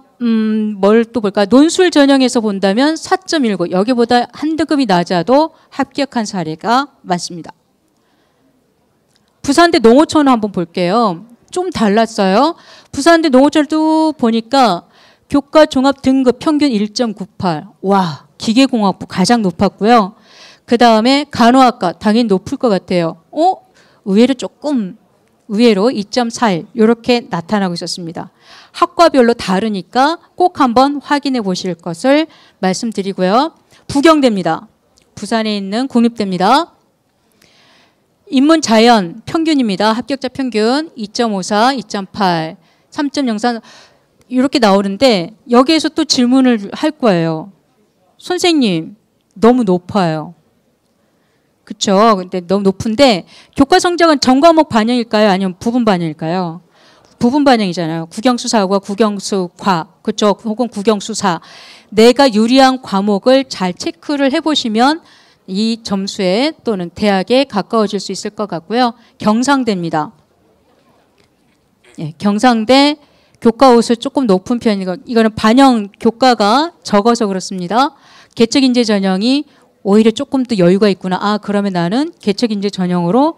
뭘 또 볼까? 논술 전형에서 본다면 4.19. 여기보다 한 등급이 낮아도 합격한 사례가 많습니다. 부산대 농어촌을 한번 볼게요. 좀 달랐어요. 부산대 농어촌을 또 보니까 교과 종합 등급 평균 1.98. 와, 기계공학부 가장 높았고요. 그 다음에 간호학과 당연히 높을 것 같아요. 의외로 2.41 이렇게 나타나고 있었습니다. 학과별로 다르니까 꼭 한번 확인해 보실 것을 말씀드리고요. 부경대입니다. 부산에 있는 국립대입니다. 인문 자연 평균입니다. 합격자 평균 2.54, 2.8, 3.04 이렇게 나오는데 여기에서 또 질문을 할 거예요. 선생님 너무 높아요. 그렇죠? 근데 너무 높은데 교과 성적은 전 과목 반영일까요? 아니면 부분 반영일까요? 부분 반영이잖아요. 국영수사과 국영수과 그렇죠? 혹은 국영수사 내가 유리한 과목을 잘 체크를 해보시면 이 점수에 또는 대학에 가까워질 수 있을 것 같고요. 경상대입니다. 예, 경상대 교과 우수 조금 높은 편이고 이거는 반영 교과가 적어서 그렇습니다. 계측인재 전형이 오히려 조금 더 여유가 있구나. 그러면 나는 계측인재 전형으로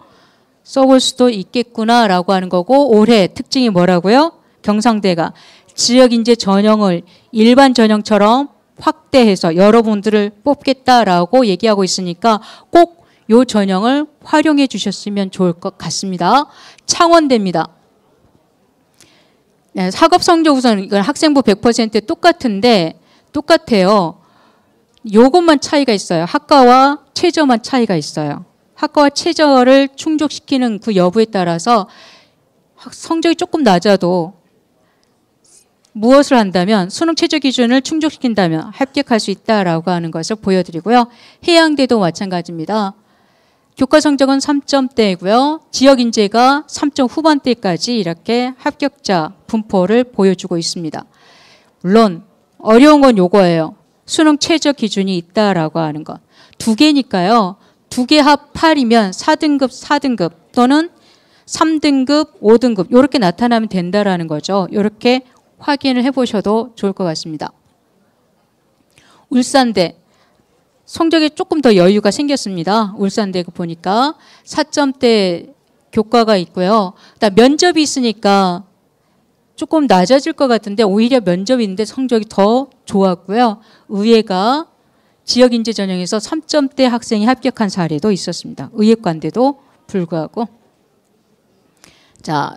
써볼 수도 있겠구나라고 하는 거고 올해 특징이 뭐라고요? 경상대가 지역인재 전형을 일반 전형처럼 확대해서 여러분들을 뽑겠다라고 얘기하고 있으니까 꼭 이 전형을 활용해 주셨으면 좋을 것 같습니다. 창원대입니다. 네, 학업 성적 우선 이건 학생부 100% 똑같아요. 요것만 차이가 있어요. 학과와 최저만 차이가 있어요. 학과와 최저를 충족시키는 그 여부에 따라서 성적이 조금 낮아도 무엇을 한다면 수능 최저 기준을 충족시킨다면 합격할 수 있다라고 하는 것을 보여드리고요. 해양대도 마찬가지입니다. 교과 성적은 3점대이고요. 지역 인재가 3점 후반대까지 이렇게 합격자 분포를 보여주고 있습니다. 물론 어려운 건 요거예요. 수능 최저 기준이 있다라고 하는 것. 두 개니까요. 두 개 합 8이면 4등급 또는 3등급, 5등급 이렇게 나타나면 된다라는 거죠. 이렇게 확인을 해보셔도 좋을 것 같습니다. 울산대. 성적에 조금 더 여유가 생겼습니다. 울산대 보니까 4점대 교과가 있고요. 그다음 면접이 있으니까 조금 낮아질 것 같은데 오히려 면접이 있는데 성적이 더 좋았고요. 의예가 지역인재 전형에서 3점대 학생이 합격한 사례도 있었습니다. 의예과인데도 불구하고. 자,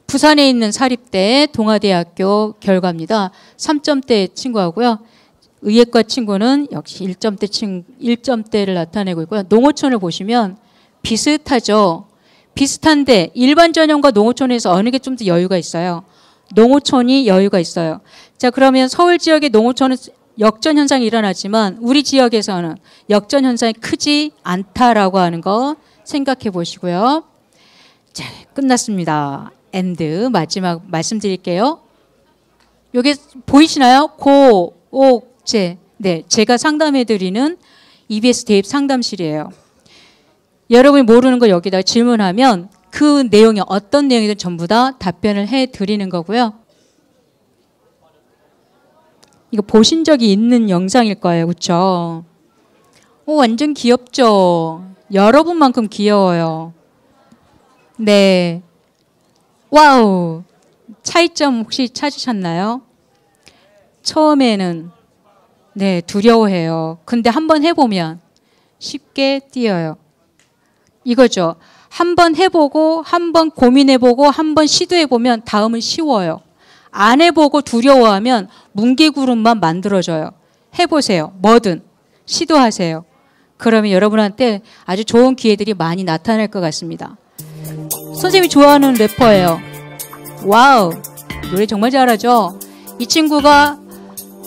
부산에 있는 사립대 동아대학교 결과입니다. 3점대 친구하고요. 의예과 친구는 역시 1점대를 나타내고 있고요. 농어촌을 보시면 비슷하죠. 비슷한데 일반 전형과 농어촌에서 어느 게 좀 더 여유가 있어요? 농어촌이 여유가 있어요. 자, 그러면 서울 지역의 농어촌은 역전 현상이 일어나지만 우리 지역에서는 역전 현상이 크지 않다라고 하는 거 생각해 보시고요. 자, 끝났습니다. 엔드 마지막 말씀드릴게요. 여기 보이시나요? 고옥제. 네, 제가 상담해 드리는 EBS 대입 상담실이에요. 여러분이 모르는 거 여기다 질문하면 그 내용이 어떤 내용이든 전부 다 답변을 해 드리는 거고요. 이거 보신 적이 있는 영상일 거예요. 그렇죠? 완전 귀엽죠? 여러분만큼 귀여워요. 네. 와우. 차이점 혹시 찾으셨나요? 처음에는 네, 두려워해요. 근데 한번 해보면 쉽게 뛰어요. 이거죠. 한번 해보고, 한번 고민해보고, 한번 시도해보면 다음은 쉬워요. 안 해보고 두려워하면 뭉게구름만 만들어져요. 해보세요. 뭐든 시도하세요. 그러면 여러분한테 아주 좋은 기회들이 많이 나타날 것 같습니다. 선생님이 좋아하는 래퍼예요. 와우, 노래 정말 잘하죠? 이 친구가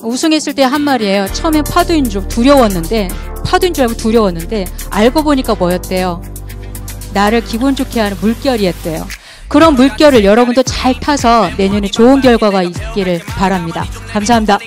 우승했을 때 한 말이에요. 처음엔 파도인 줄 두려웠는데, 파도인 줄 알고 두려웠는데 알고 보니까 뭐였대요? 나를 기분 좋게 하는 물결이었대요. 그런 물결을 여러분도 잘 타서 내년에 좋은 결과가 있기를 바랍니다. 감사합니다.